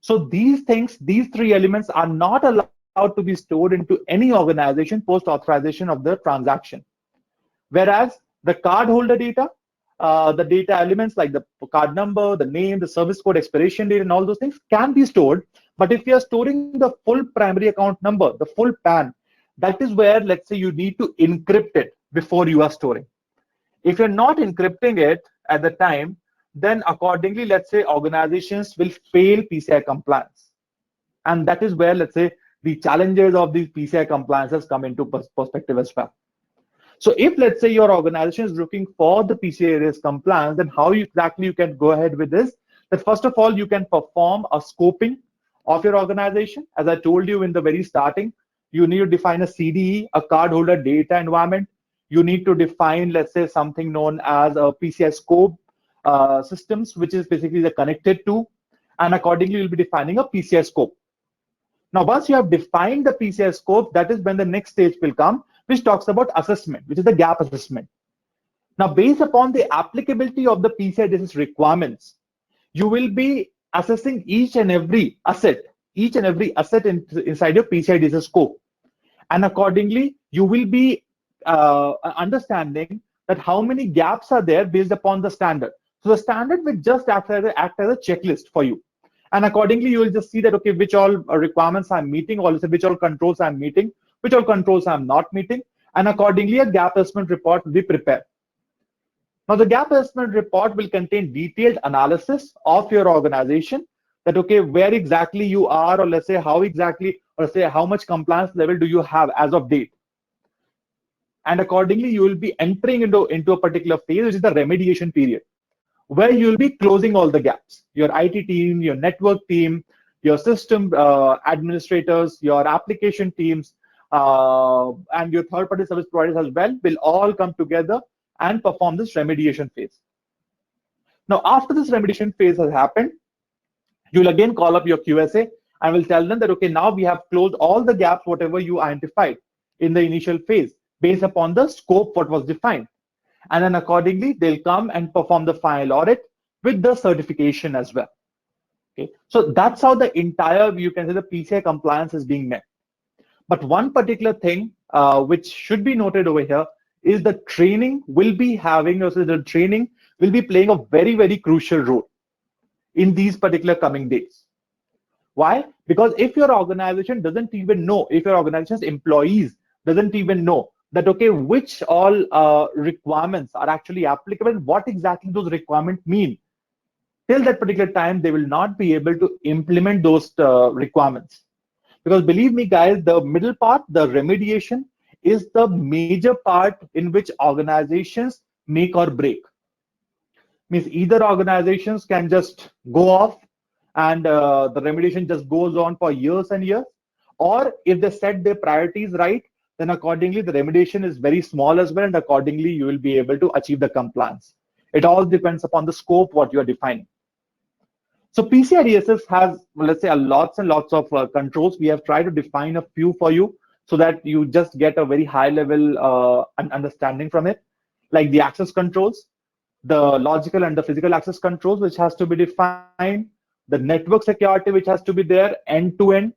So these things, these three elements are not allowed to be stored into any organization post authorization of the transaction. Whereas the cardholder data, the data elements like the card number, the name, the service code, expiration date, and all those things can be stored. But if you are storing the full primary account number, the full PAN, that is where, let's say, you need to encrypt it before you are storing. If you're not encrypting it at the time, then accordingly, let's say, organizations will fail PCI compliance. And that is where, let's say, the challenges of these PCI compliances come into perspective as well. So if, let's say, your organization is looking for the PCI DSS compliance, then how exactly you can go ahead with this? That first of all, you can perform a scoping of your organization. As I told you in the very starting, you need to define a CDE, a cardholder data environment. You need to define, let's say, something known as a PCI scope systems, which is basically the connected to, and accordingly, you'll be defining a PCI scope. Now, once you have defined the PCI scope, that is when the next stage will come, which talks about assessment, which is the gap assessment. Now, based upon the applicability of the PCI DSS requirements, you will be assessing each and every asset inside your PCI DSS scope. And accordingly, you will be understanding that how many gaps are there based upon the standard. So the standard will just act as a checklist for you. And accordingly, you will just see that, okay, which all requirements I'm meeting, or which all controls I'm meeting, which all controls I'm not meeting. And accordingly, a gap assessment report will be prepared. Now, the gap assessment report will contain detailed analysis of your organization, that, okay, where exactly you are, or let's say how exactly, or say how much compliance level do you have as of date. And accordingly, you will be entering into a particular phase, which is the remediation period, where you'll be closing all the gaps. Your IT team, your network team, your system administrators, your application teams, and your third-party service providers as well will all come together and perform this remediation phase. Now, after this remediation phase has happened, you'll again call up your QSA and will tell them that, okay, now we have closed all the gaps, whatever you identified in the initial phase, based upon the scope what was defined. And then accordingly, they'll come and perform the final audit with the certification as well. Okay, so that's how the entire, you can say, the PCI compliance is being met. But one particular thing which should be noted over here is the training will be having, or so the training will be playing a very, very crucial role in these particular coming days. Why? Because if your organization doesn't even know, if your organization's employees doesn't even know that, okay, which all requirements are actually applicable, what exactly those requirements mean, till that particular time, they will not be able to implement those requirements. Because believe me, guys, the middle part, the remediation, is the major part in which organizations make or break. Means either organizations can just go off and the remediation just goes on for years and years, Or if they set their priorities right, then accordingly the remediation is very small as well, and accordingly you will be able to achieve the compliance. It all depends upon the scope what you are defining. So PCI DSS has, well, let's say, a lots and lots of controls. We have tried to define a few for you so that you just get a very high level understanding from it, like the access controls, the logical and the physical access controls, which has to be defined, the network security, which has to be there end to end,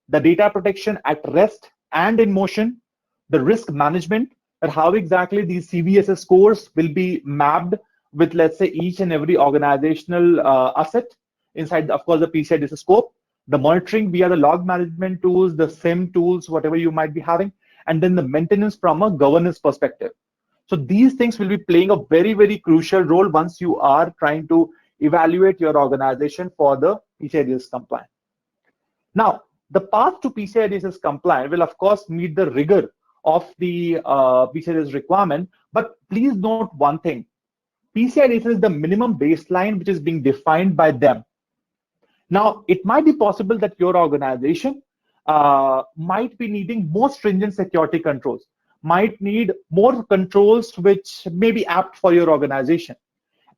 the data protection at rest and in motion, the risk management, that how exactly these CVSS scores will be mapped with, let's say, each and every organizational asset inside, of course, the PCI DSS scope, the monitoring via the log management tools, the SIM tools, whatever you might be having, and then the maintenance from a governance perspective. So these things will be playing a very, very crucial role once you are trying to evaluate your organization for the PCI DSS compliance. Now, the path to PCI DSS compliant will, of course, meet the rigor of the PCI DSS requirement. But please note one thing. PCI DSS is the minimum baseline which is being defined by them. Now, it might be possible that your organization might be needing more stringent security controls, might need more controls which may be apt for your organization.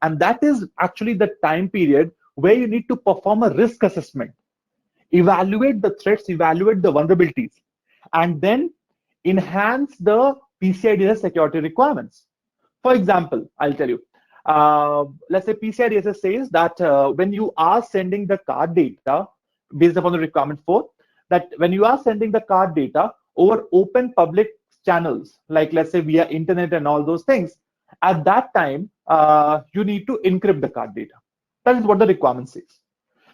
And that is actually the time period where you need to perform a risk assessment, evaluate the threats, evaluate the vulnerabilities, and then enhance the PCI DSS security requirements. For example, I'll tell you, let's say PCI DSS says that when you are sending the card data, based upon the requirement 4, that when you are sending the card data over open public channels, like let's say via internet and all those things, at that time, you need to encrypt the card data. That is what the requirement says.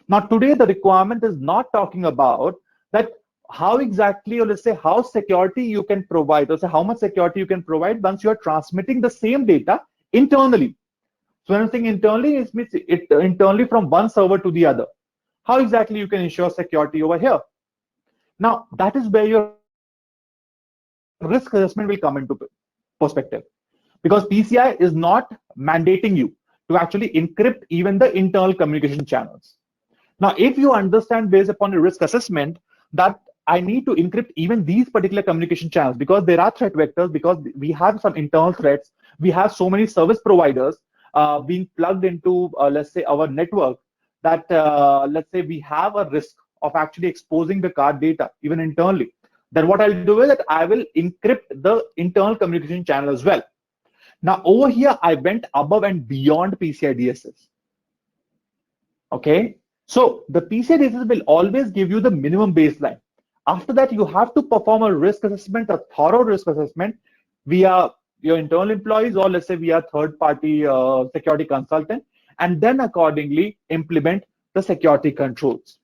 Now, today, the requirement is not talking about that how exactly, or let's say how security you can provide, or say how much security you can provide once you are transmitting the same data internally. So when I'm saying internally, it means it internally from one server to the other. How exactly you can ensure security over here? Now, that is where your risk assessment will come into perspective, because PCI is not mandating you to actually encrypt even the internal communication channels. Now, if you understand based upon a risk assessment that I need to encrypt even these particular communication channels because there are threat vectors, because we have some internal threats, we have so many service providers being plugged into, let's say, our network, that let's say we have a risk of actually exposing the card data even internally. Then what I'll do is that I will encrypt the internal communication channel as well. Now, over here, I went above and beyond PCI DSS. Okay. So the PCI DSS will always give you the minimum baseline. After that, you have to perform a risk assessment, a thorough risk assessment via your internal employees, or let's say via third-party security consultant, and then accordingly implement the security controls.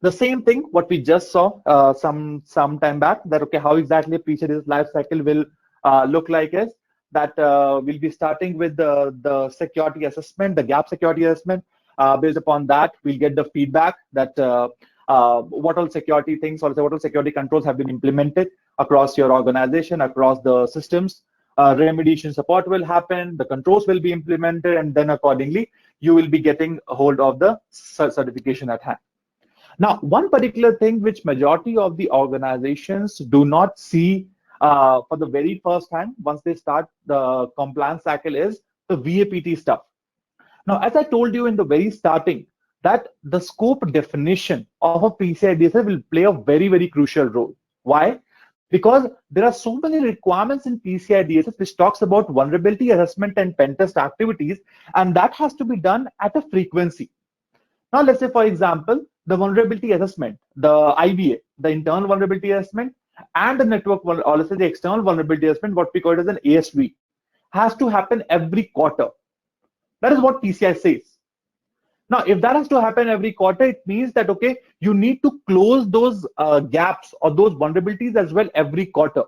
The same thing what we just saw some time back, that okay, how exactly a PCI DSS life cycle will look like is that we'll be starting with the security assessment, the gap security assessment. Based upon that, we'll get the feedback that what all security things, or what all security controls have been implemented across your organization, across the systems. Remediation support will happen, the controls will be implemented, and then accordingly, you will be getting a hold of the certification at hand. Now, one particular thing which majority of the organizations do not see for the very first time once they start the compliance cycle is the VAPT stuff. Now, as I told you in the very starting, that the scope definition of a PCI DSS will play a very, very crucial role. Why? Because there are so many requirements in PCI DSS which talks about vulnerability assessment and pen test activities, and that has to be done at a frequency. Now, let's say, for example, the vulnerability assessment, the IVA, the internal vulnerability assessment, and the network, or let's say the external vulnerability assessment, what we call it as an ASV, has to happen every quarter. That is what PCI says. Now, if that has to happen every quarter, it means that, okay, you need to close those gaps or those vulnerabilities as well every quarter,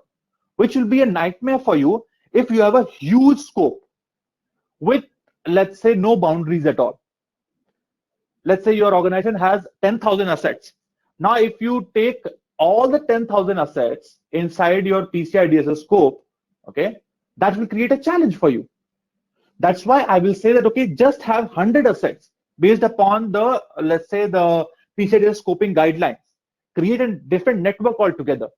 which will be a nightmare for you if you have a huge scope with, let's say, no boundaries at all. Let's say your organization has 10,000 assets. Now, if you take all the 10,000 assets inside your PCI DSS scope, okay, that will create a challenge for you. That's why I will say that, okay, just have 100 assets based upon the, let's say, the PCI DSS scoping guidelines, create a different network altogether,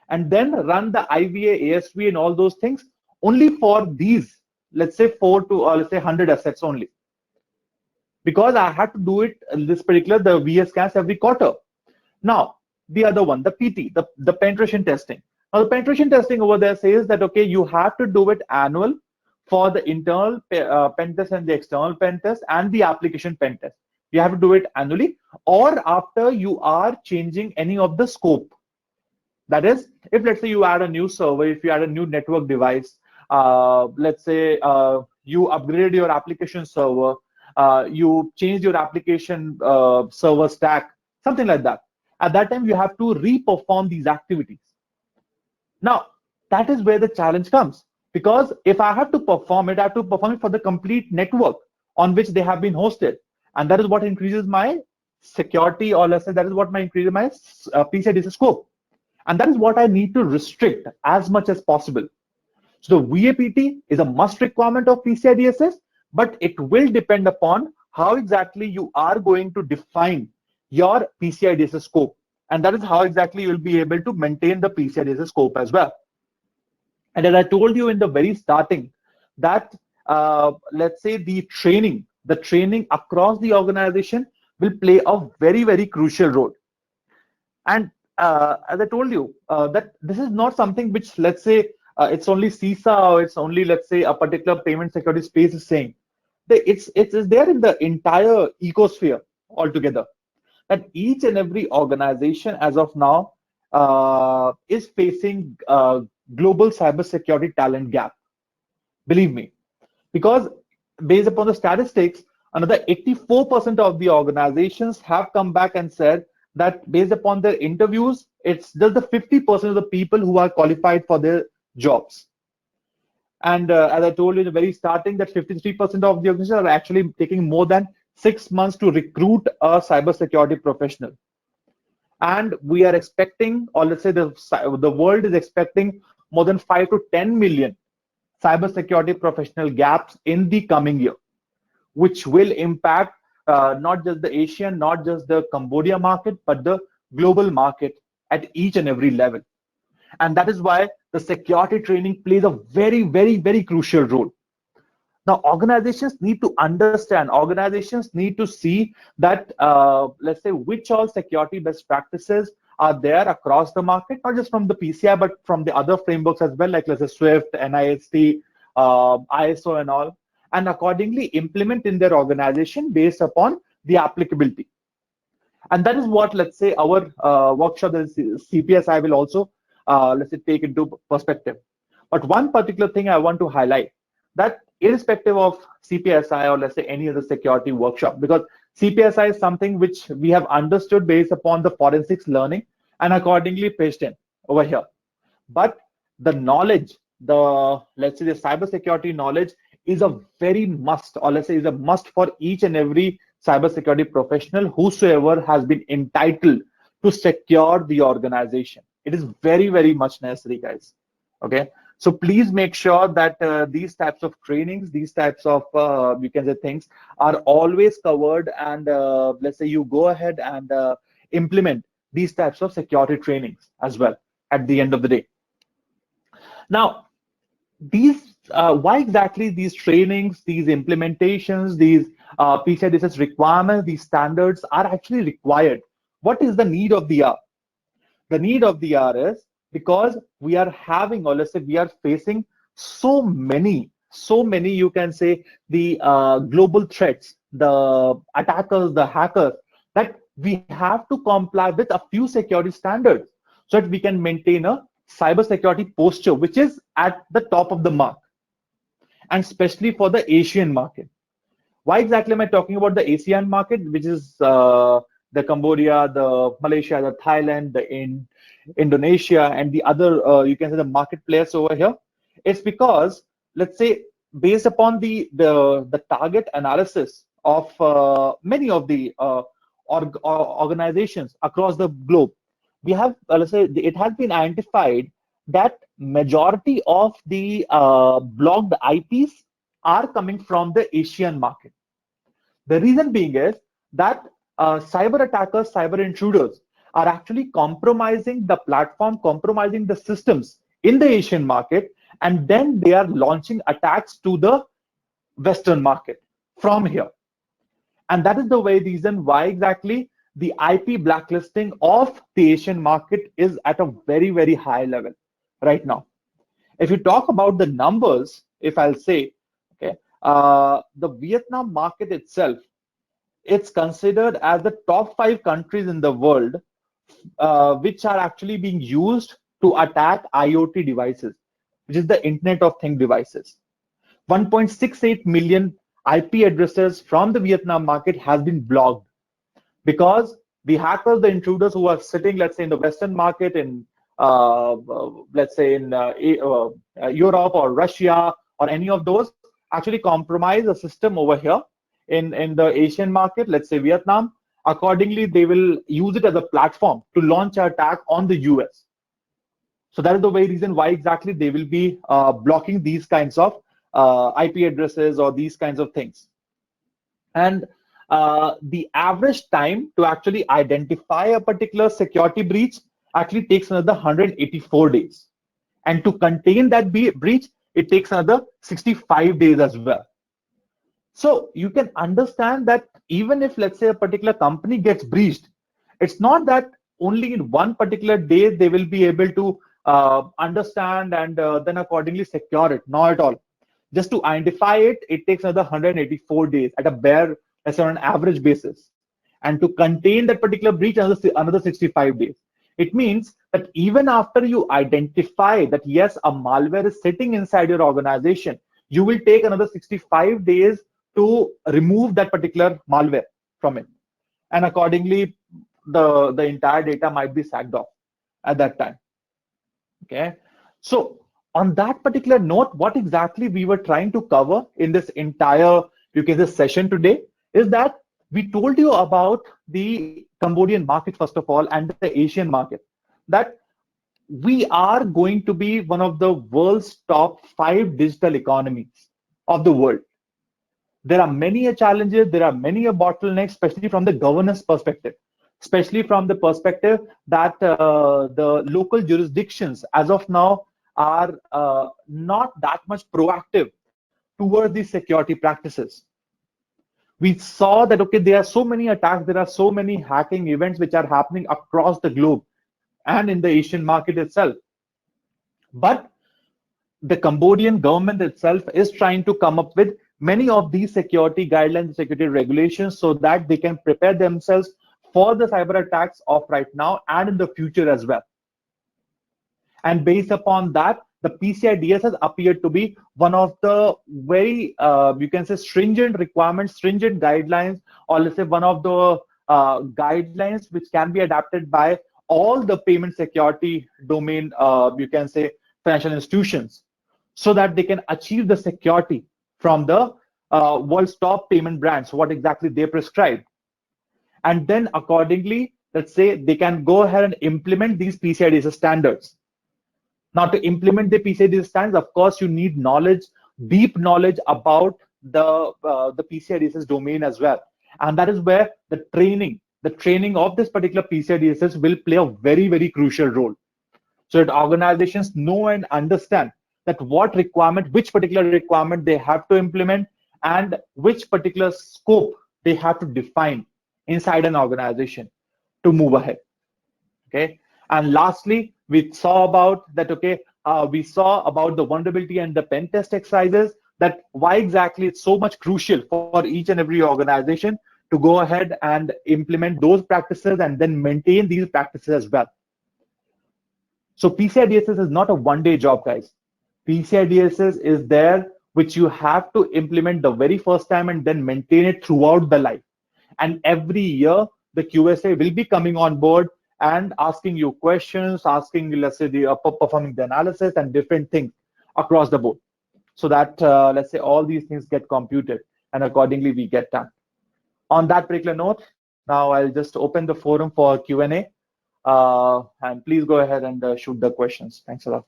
and then run the IVA, ASV, and all those things only for these, let's say 4 to let's say 100 assets only, because I had to do it this particular the VS scans every quarter. Now the other one, the PT, the penetration testing. Now the penetration testing over there says that okay, you have to do it annual for the internal pen test and the external pen test and the application pen test. You have to do it annually or after you are changing any of the scope. That is, if let's say you add a new server, if you add a new network device, let's say you upgrade your application server, you change your application server stack, something like that. At that time, you have to re-perform these activities. Now, that is where the challenge comes, because if I have to perform it, I have to perform it for the complete network on which they have been hosted. And that is what increases my security, or let's say that is what increases my PCI DSS scope. And that is what I need to restrict as much as possible. So the VAPT is a must requirement of PCI DSS, but it will depend upon how exactly you are going to define your PCI DSS scope. And that is how exactly you will be able to maintain the PCI DSS scope as well. And as I told you in the very starting, that let's say the training across the organization will play a very, very crucial role. And as I told you, that this is not something which, let's say, it's only CISA or it's only, let's say, a particular payment security space is saying. It's there in the entire ecosphere altogether. That each and every organization as of now is facing global cybersecurity talent gap. Believe me, because based upon the statistics, another 84% of the organizations have come back and said that based upon their interviews, it's just the 50% of the people who are qualified for their jobs. And as I told you in the very starting, that 53% of the organizations are actually taking more than 6 months to recruit a cybersecurity professional. And we are expecting, or let's say the world is expecting more than 5 to 10 million cybersecurity professional gaps in the coming year, which will impact not just the Asian, not just the Cambodia market, but the global market at each and every level. And that is why the security training plays a very, very, very crucial role. Now, organizations need to understand, organizations need to see that, let's say, which all security best practices are there across the market, not just from the PCI, but from the other frameworks as well, like let's say SWIFT, NIST, ISO and all, and accordingly implement in their organization based upon the applicability. And that is what, let's say, our workshop, the CPSI will also, let's say, take into perspective. But one particular thing I want to highlight, that irrespective of CPSI or let's say any other security workshop, because CPSI is something which we have understood based upon the forensics learning and accordingly pitched in over here. But the knowledge, let's say the cybersecurity knowledge is a very must, or let's say is a must for each and every cybersecurity professional whosoever has been entitled to secure the organization. It is very, very much necessary, guys. Okay. So please make sure that these types of trainings, these types of you can say things are always covered, and let's say you go ahead and implement these types of security trainings as well at the end of the day. Now, these why exactly these trainings, these implementations, these PCI DSS requirements, these standards are actually required? What is the need of the hour? The need of the hour is because we are having, or let's say we are facing so many, you can say, the global threats, the attackers, the hackers, that we have to comply with a few security standards so that we can maintain a cybersecurity posture which is at the top of the mark, and especially for the Asian market. Why exactly am I talking about the ASEAN market, which is the Cambodia, the Malaysia, the Thailand, the Indonesia, and the other, you can say, the market players over here? It's because, let's say, based upon the target analysis of many of the organizations across the globe, we have, let's say, it has been identified that majority of the blocked IPs are coming from the Asian market. The reason being is that cyber attackers, cyber intruders are actually compromising the platform, compromising the systems in the Asian market, and then they are launching attacks to the Western market from here. And that is the way reason why exactly the IP blacklisting of the Asian market is at a very, very high level right now. If you talk about the numbers, if I'll say, okay, the Vietnam market itself, it's considered as the top 5 countries in the world which are actually being used to attack IoT devices, which is the Internet of Things devices. 1.68 million IP addresses from the Vietnam market has been blocked because the hackers, the intruders who are sitting, let's say, in the Western market, in let's say in Europe or Russia or any of those, actually compromise a system over here in the Asian market, let's say Vietnam. Accordingly, they will use it as a platform to launch an attack on the US. So that is the way reason why exactly they will be blocking these kinds of IP addresses or these kinds of things. And the average time to actually identify a particular security breach actually takes another 184 days. And to contain that breach, it takes another 65 days as well. So you can understand that even if, let's say, a particular company gets breached, it's not that only in one particular day they will be able to understand and then accordingly secure it. Not at all. Just to identify it, it takes another 184 days at a bare, let's say, on an average basis. And to contain that particular breach, another 65 days. It means that even after you identify that, yes, a malware is sitting inside your organization, you will take another 65 days to remove that particular malware from it. And accordingly, the entire data might be sacked off at that time. Okay. So on that particular note, what exactly we were trying to cover in this entire, you can say, session today is that we told you about the Cambodian market, first of all, and the Asian market, that we are going to be one of the world's top 5 digital economies of the world. There are many challenges, there are many bottlenecks, especially from the governance perspective, especially from the perspective that the local jurisdictions as of now are not that much proactive towards these security practices. We saw that, okay, there are so many attacks, there are so many hacking events which are happening across the globe and in the Asian market itself. But the Cambodian government itself is trying to come up with many of these security guidelines, security regulations, so that they can prepare themselves for the cyber attacks of right now and in the future as well. And based upon that, the PCI DSS appeared to be one of the very, you can say, stringent requirements, stringent guidelines, or let's say one of the guidelines which can be adapted by all the payment security domain, you can say, financial institutions, so that they can achieve the security from the world's top payment brands, what exactly they prescribe. And then accordingly, let's say they can go ahead and implement these PCI DSS standards. Now, to implement the PCI DSS standards, of course, you need knowledge, deep knowledge about the PCI DSS domain as well. And that is where the training of this particular PCI DSS will play a very, very crucial role. So that organizations know and understand that what requirement, which particular requirement they have to implement, and which particular scope they have to define inside an organization to move ahead. Okay. And lastly, we saw about that, okay, we saw about the vulnerability and the pen test exercises, that why exactly it's so much crucial for each and every organization to go ahead and implement those practices and then maintain these practices as well. So PCI DSS is not a one-day job, guys. PCI DSS is there, which you have to implement the very first time and then maintain it throughout the life. And every year, the QSA will be coming on board and asking you questions, asking, let's say, performing the analysis and different things across the board, so that, let's say, all these things get computed and accordingly we get done. On that particular note, now I'll just open the forum for Q&A. And please go ahead and shoot the questions. Thanks a lot.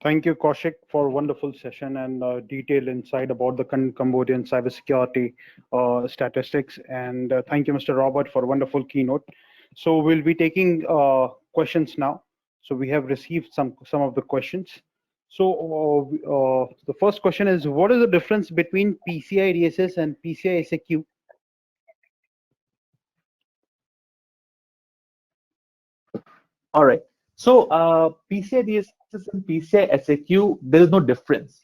Thank you, Kaushik, for a wonderful session and detailed insight about the Cambodian cybersecurity statistics. And thank you, Mr. Robert, for a wonderful keynote. So we'll be taking questions now. So we have received some of the questions. So the first question is, what is the difference between PCI DSS and PCI SAQ? All right. So PCI DSS and PCI SAQ, there is no difference.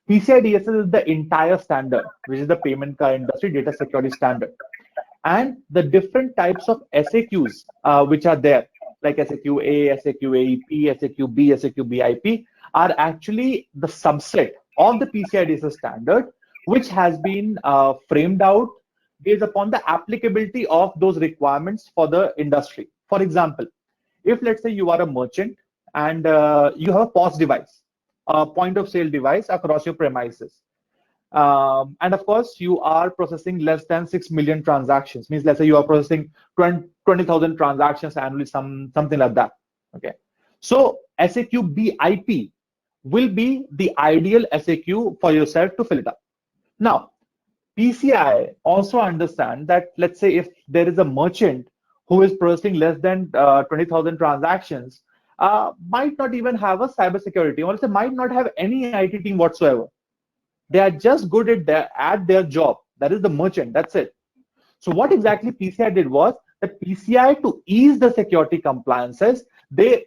PCI DSS is the entire standard, which is the payment card industry data security standard. And the different types of SAQs which are there, like SAQ-A, SAQ-AEP, SAQ-B, SAQ-BIP, are actually the subset of the PCI DSS standard, which has been framed out based upon the applicability of those requirements for the industry. For example, if let's say you are a merchant and you have a POS device, a point of sale device across your premises, and of course you are processing less than 6 million transactions, means let's say you are processing 20,000 transactions annually, something like that. Okay, so SAQ BIP will be the ideal SAQ for yourself to fill it up. Now PCI also understand that, let's say if there is a merchant who is processing less than 20,000 transactions, might not even have a cybersecurity, or might not have any IT team whatsoever. They are just good at their job. That is the merchant. That's it. So what exactly PCI did was that PCI, to ease the security compliances, they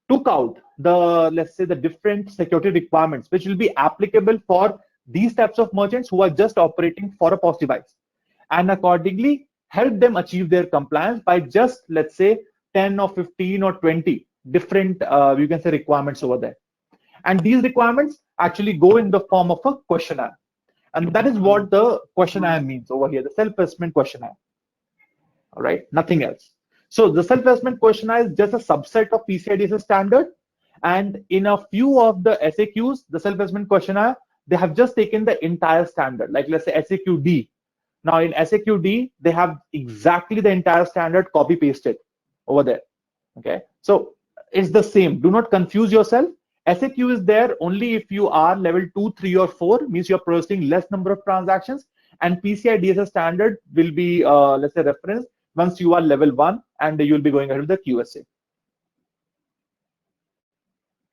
took out the, let's say, the different security requirements which will be applicable for these types of merchants who are just operating for a POS device, and accordingly help them achieve their compliance by just, let's say, 10 or 15 or 20 different you can say requirements over there. And these requirements actually go in the form of a questionnaire, and that is what the questionnaire means over here, the self-assessment questionnaire. All right, nothing else. So the self-assessment questionnaire is just a subset of PCI DSS standard, and in a few of the SAQs, the self-assessment questionnaire, they have just taken the entire standard, like let's say SAQ-D. Now in SAQ-D, they have exactly the entire standard copy pasted over there. Okay, so it's the same. Do not confuse yourself. SAQ is there only if you are level 2, 3, or 4, means you're processing less number of transactions, and PCI DSS standard will be, let's say, reference once you are level 1 and you'll be going ahead with the QSA.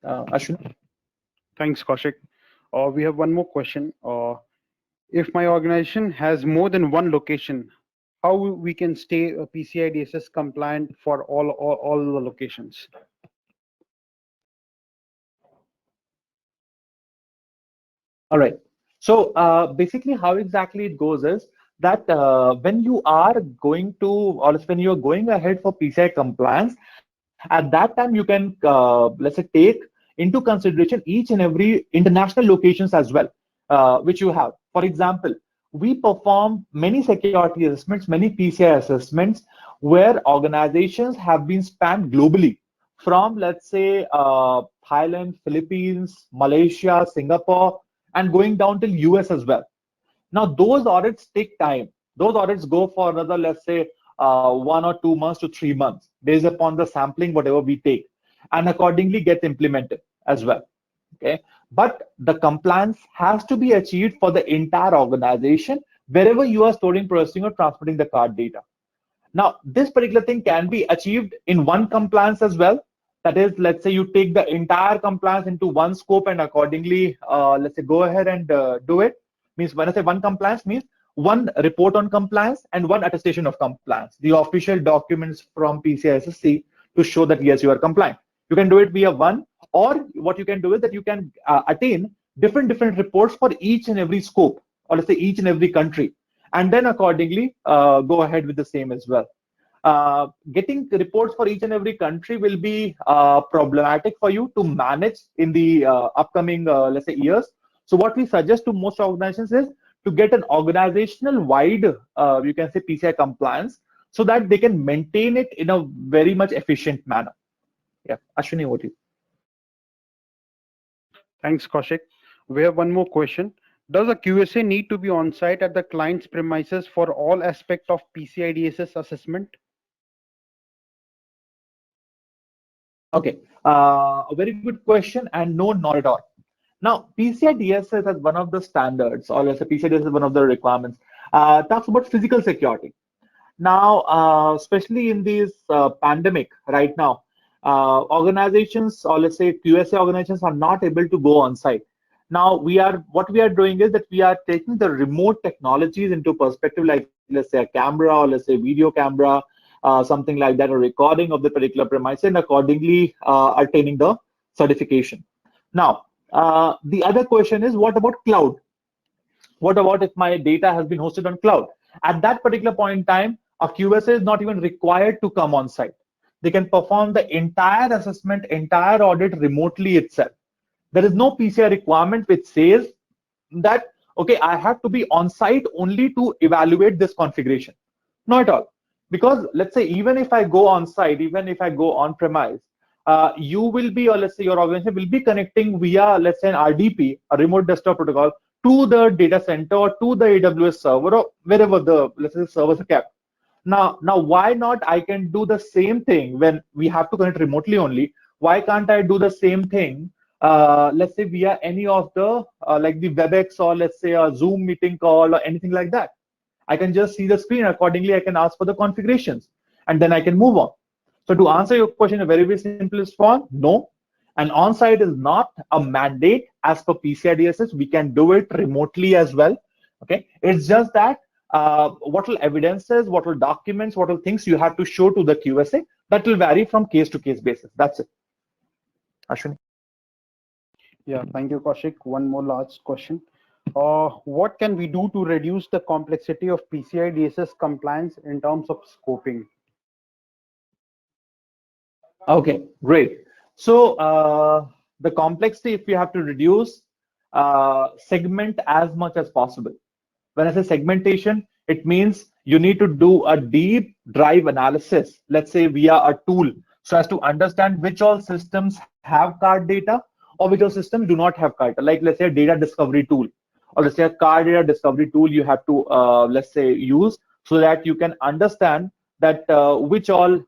Ashwin? Thanks, Kaushik. We have one more question. If my organization has more than one location, how we can stay PCI DSS compliant for all the locations? All right. So basically, how exactly it goes is that when you are going to, or when you are going ahead for PCI compliance, at that time you can, let's say, take into consideration each and every international locations as well, which you have. For example, we perform many security assessments, many PCI assessments, where organizations have been spanned globally from, let's say, Thailand, Philippines, Malaysia, Singapore, and going down till US as well. Now, those audits take time. Those audits go for another, let's say, 1 or 2 months to 3 months, based upon the sampling, whatever we take, and accordingly get implemented as well. Okay, but the compliance has to be achieved for the entire organization wherever you are storing, processing, or transmitting the card data. Now, this particular thing can be achieved in one compliance as well. That is, let's say you take the entire compliance into one scope and accordingly, let's say, go ahead and do it. Means when I say one compliance, means one report on compliance and one attestation of compliance, the official documents from PCI-SSC to show that yes, you are compliant. You can do it via one, or what you can do is that you can attain different reports for each and every scope, or let's say each and every country, and then accordingly go ahead with the same as well. Getting the reports for each and every country will be problematic for you to manage in the upcoming, let's say, years. So what we suggest to most organizations is to get an organizational wide, you can say, PCI compliance, so that they can maintain it in a very much efficient manner. Yeah, Ashwini, what do you? Thanks, Kaushik. We have one more question. Does a QSA need to be on site at the client's premises for all aspect of PCI DSS assessment? Okay, a very good question, and no, not at all. Now, PCI DSS as one of the standards, or let's say PCI DSS is one of the requirements, talks about physical security. Now, especially in this pandemic right now, organizations, or let's say QSA organizations, are not able to go on site. Now, what we are doing is that we are taking the remote technologies into perspective, like let's say a camera, or let's say video camera, something like that, a recording of the particular premise, and accordingly attaining the certification. Now, the other question is, what about cloud? What about if my data has been hosted on cloud? At that particular point in time, a QSA is not even required to come on site. They can perform the entire assessment, entire audit remotely itself. There is no PCI requirement which says that, okay, I have to be on site only to evaluate this configuration. Not at all. Because let's say, even if I go on site, even if I go on premise, you will be, or let's say your organization will be connecting via, let's say, an RDP, a remote desktop protocol, to the data center or to the AWS server, or wherever the, let's say, servers are kept. Now, why not? I can do the same thing when we have to connect remotely only. Why can't I do the same thing? Let's say via any of the like the WebEx, or let's say a Zoom meeting call, or anything like that. I can just see the screen. Accordingly, I can ask for the configurations, and then I can move on. So to answer your question in a very, very simplest form, no. And on-site is not a mandate as per PCI DSS. We can do it remotely as well. Okay, it's just that what will evidences, what will documents, what will things you have to show to the QSA, that will vary from case to case basis. That's it. Ashwini. Yeah, thank you, Kaushik. One more last question. What can we do to reduce the complexity of PCI DSS compliance in terms of scoping? Okay, great. So the complexity, if you have to reduce, segment as much as possible. When I say segmentation, it means you need to do a deep dive analysis, let's say via a tool, so as to understand which all systems have card data or which all systems do not have card data. Like let's say a data discovery tool, or let's say a card data discovery tool you have to let's say use, so that you can understand that which all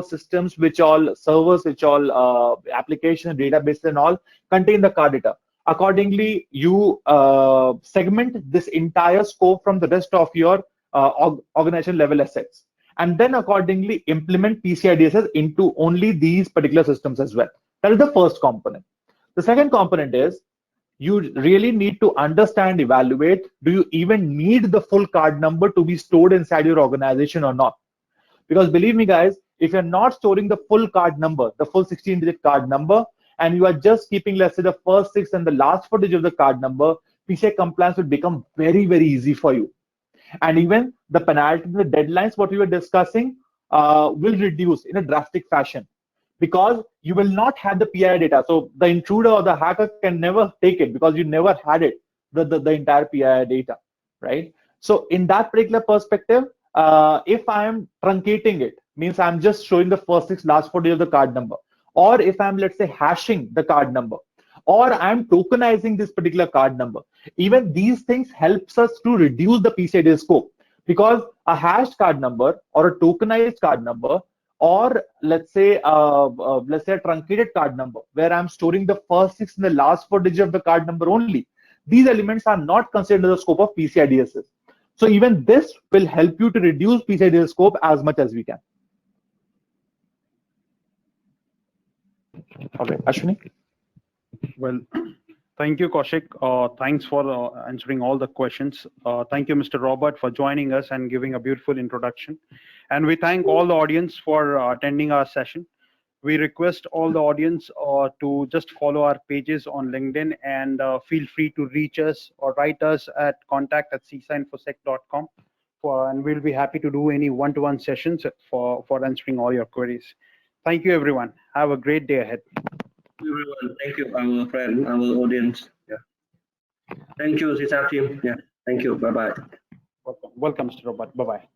systems, which all servers, which all applications, databases, and all contain the card data. Accordingly, you segment this entire scope from the rest of your organization level assets, and then accordingly implement PCI DSS into only these particular systems as well. That is the first component. The second component is, you really need to understand, evaluate, do you even need the full card number to be stored inside your organization or not? Because believe me, guys, if you're not storing the full card number, the full 16-digit card number, and you are just keeping, let's say, the first 6 and the last 4 digits of the card number, PCI compliance will become very, very easy for you. And even the penalties, the deadlines, what we were discussing, will reduce in a drastic fashion, because you will not have the PII data. So the intruder or the hacker can never take it, because you never had it, the entire PII data, right? So in that particular perspective, if I am truncating it, means I'm just showing the first 6 last 4 digits of the card number, or if I'm, let's say, hashing the card number, or I'm tokenizing this particular card number, even these things helps us to reduce the PCI DSS scope, because a hashed card number or a tokenized card number, or let's say a truncated card number where I'm storing the first 6 and the last 4 digits of the card number only, these elements are not considered in the scope of PCI DSS. So even this will help you to reduce PCI DSS scope as much as we can. Okay, Ashwini. Well, thank you, Kaushik. Thanks for answering all the questions. Thank you, Mr. Robert, for joining us and giving a beautiful introduction. And we thank all the audience for attending our session. We request all the audience to just follow our pages on LinkedIn, and feel free to reach us or write us at contact@csignfosec.com, and we'll be happy to do any one-to-one sessions for answering all your queries. Thank you, everyone. Have a great day ahead. Everyone, thank you, our friend, our audience. Yeah. Thank you, CSAP team. Yeah. Thank you. Bye bye. Welcome, Mr. Robert. Bye bye.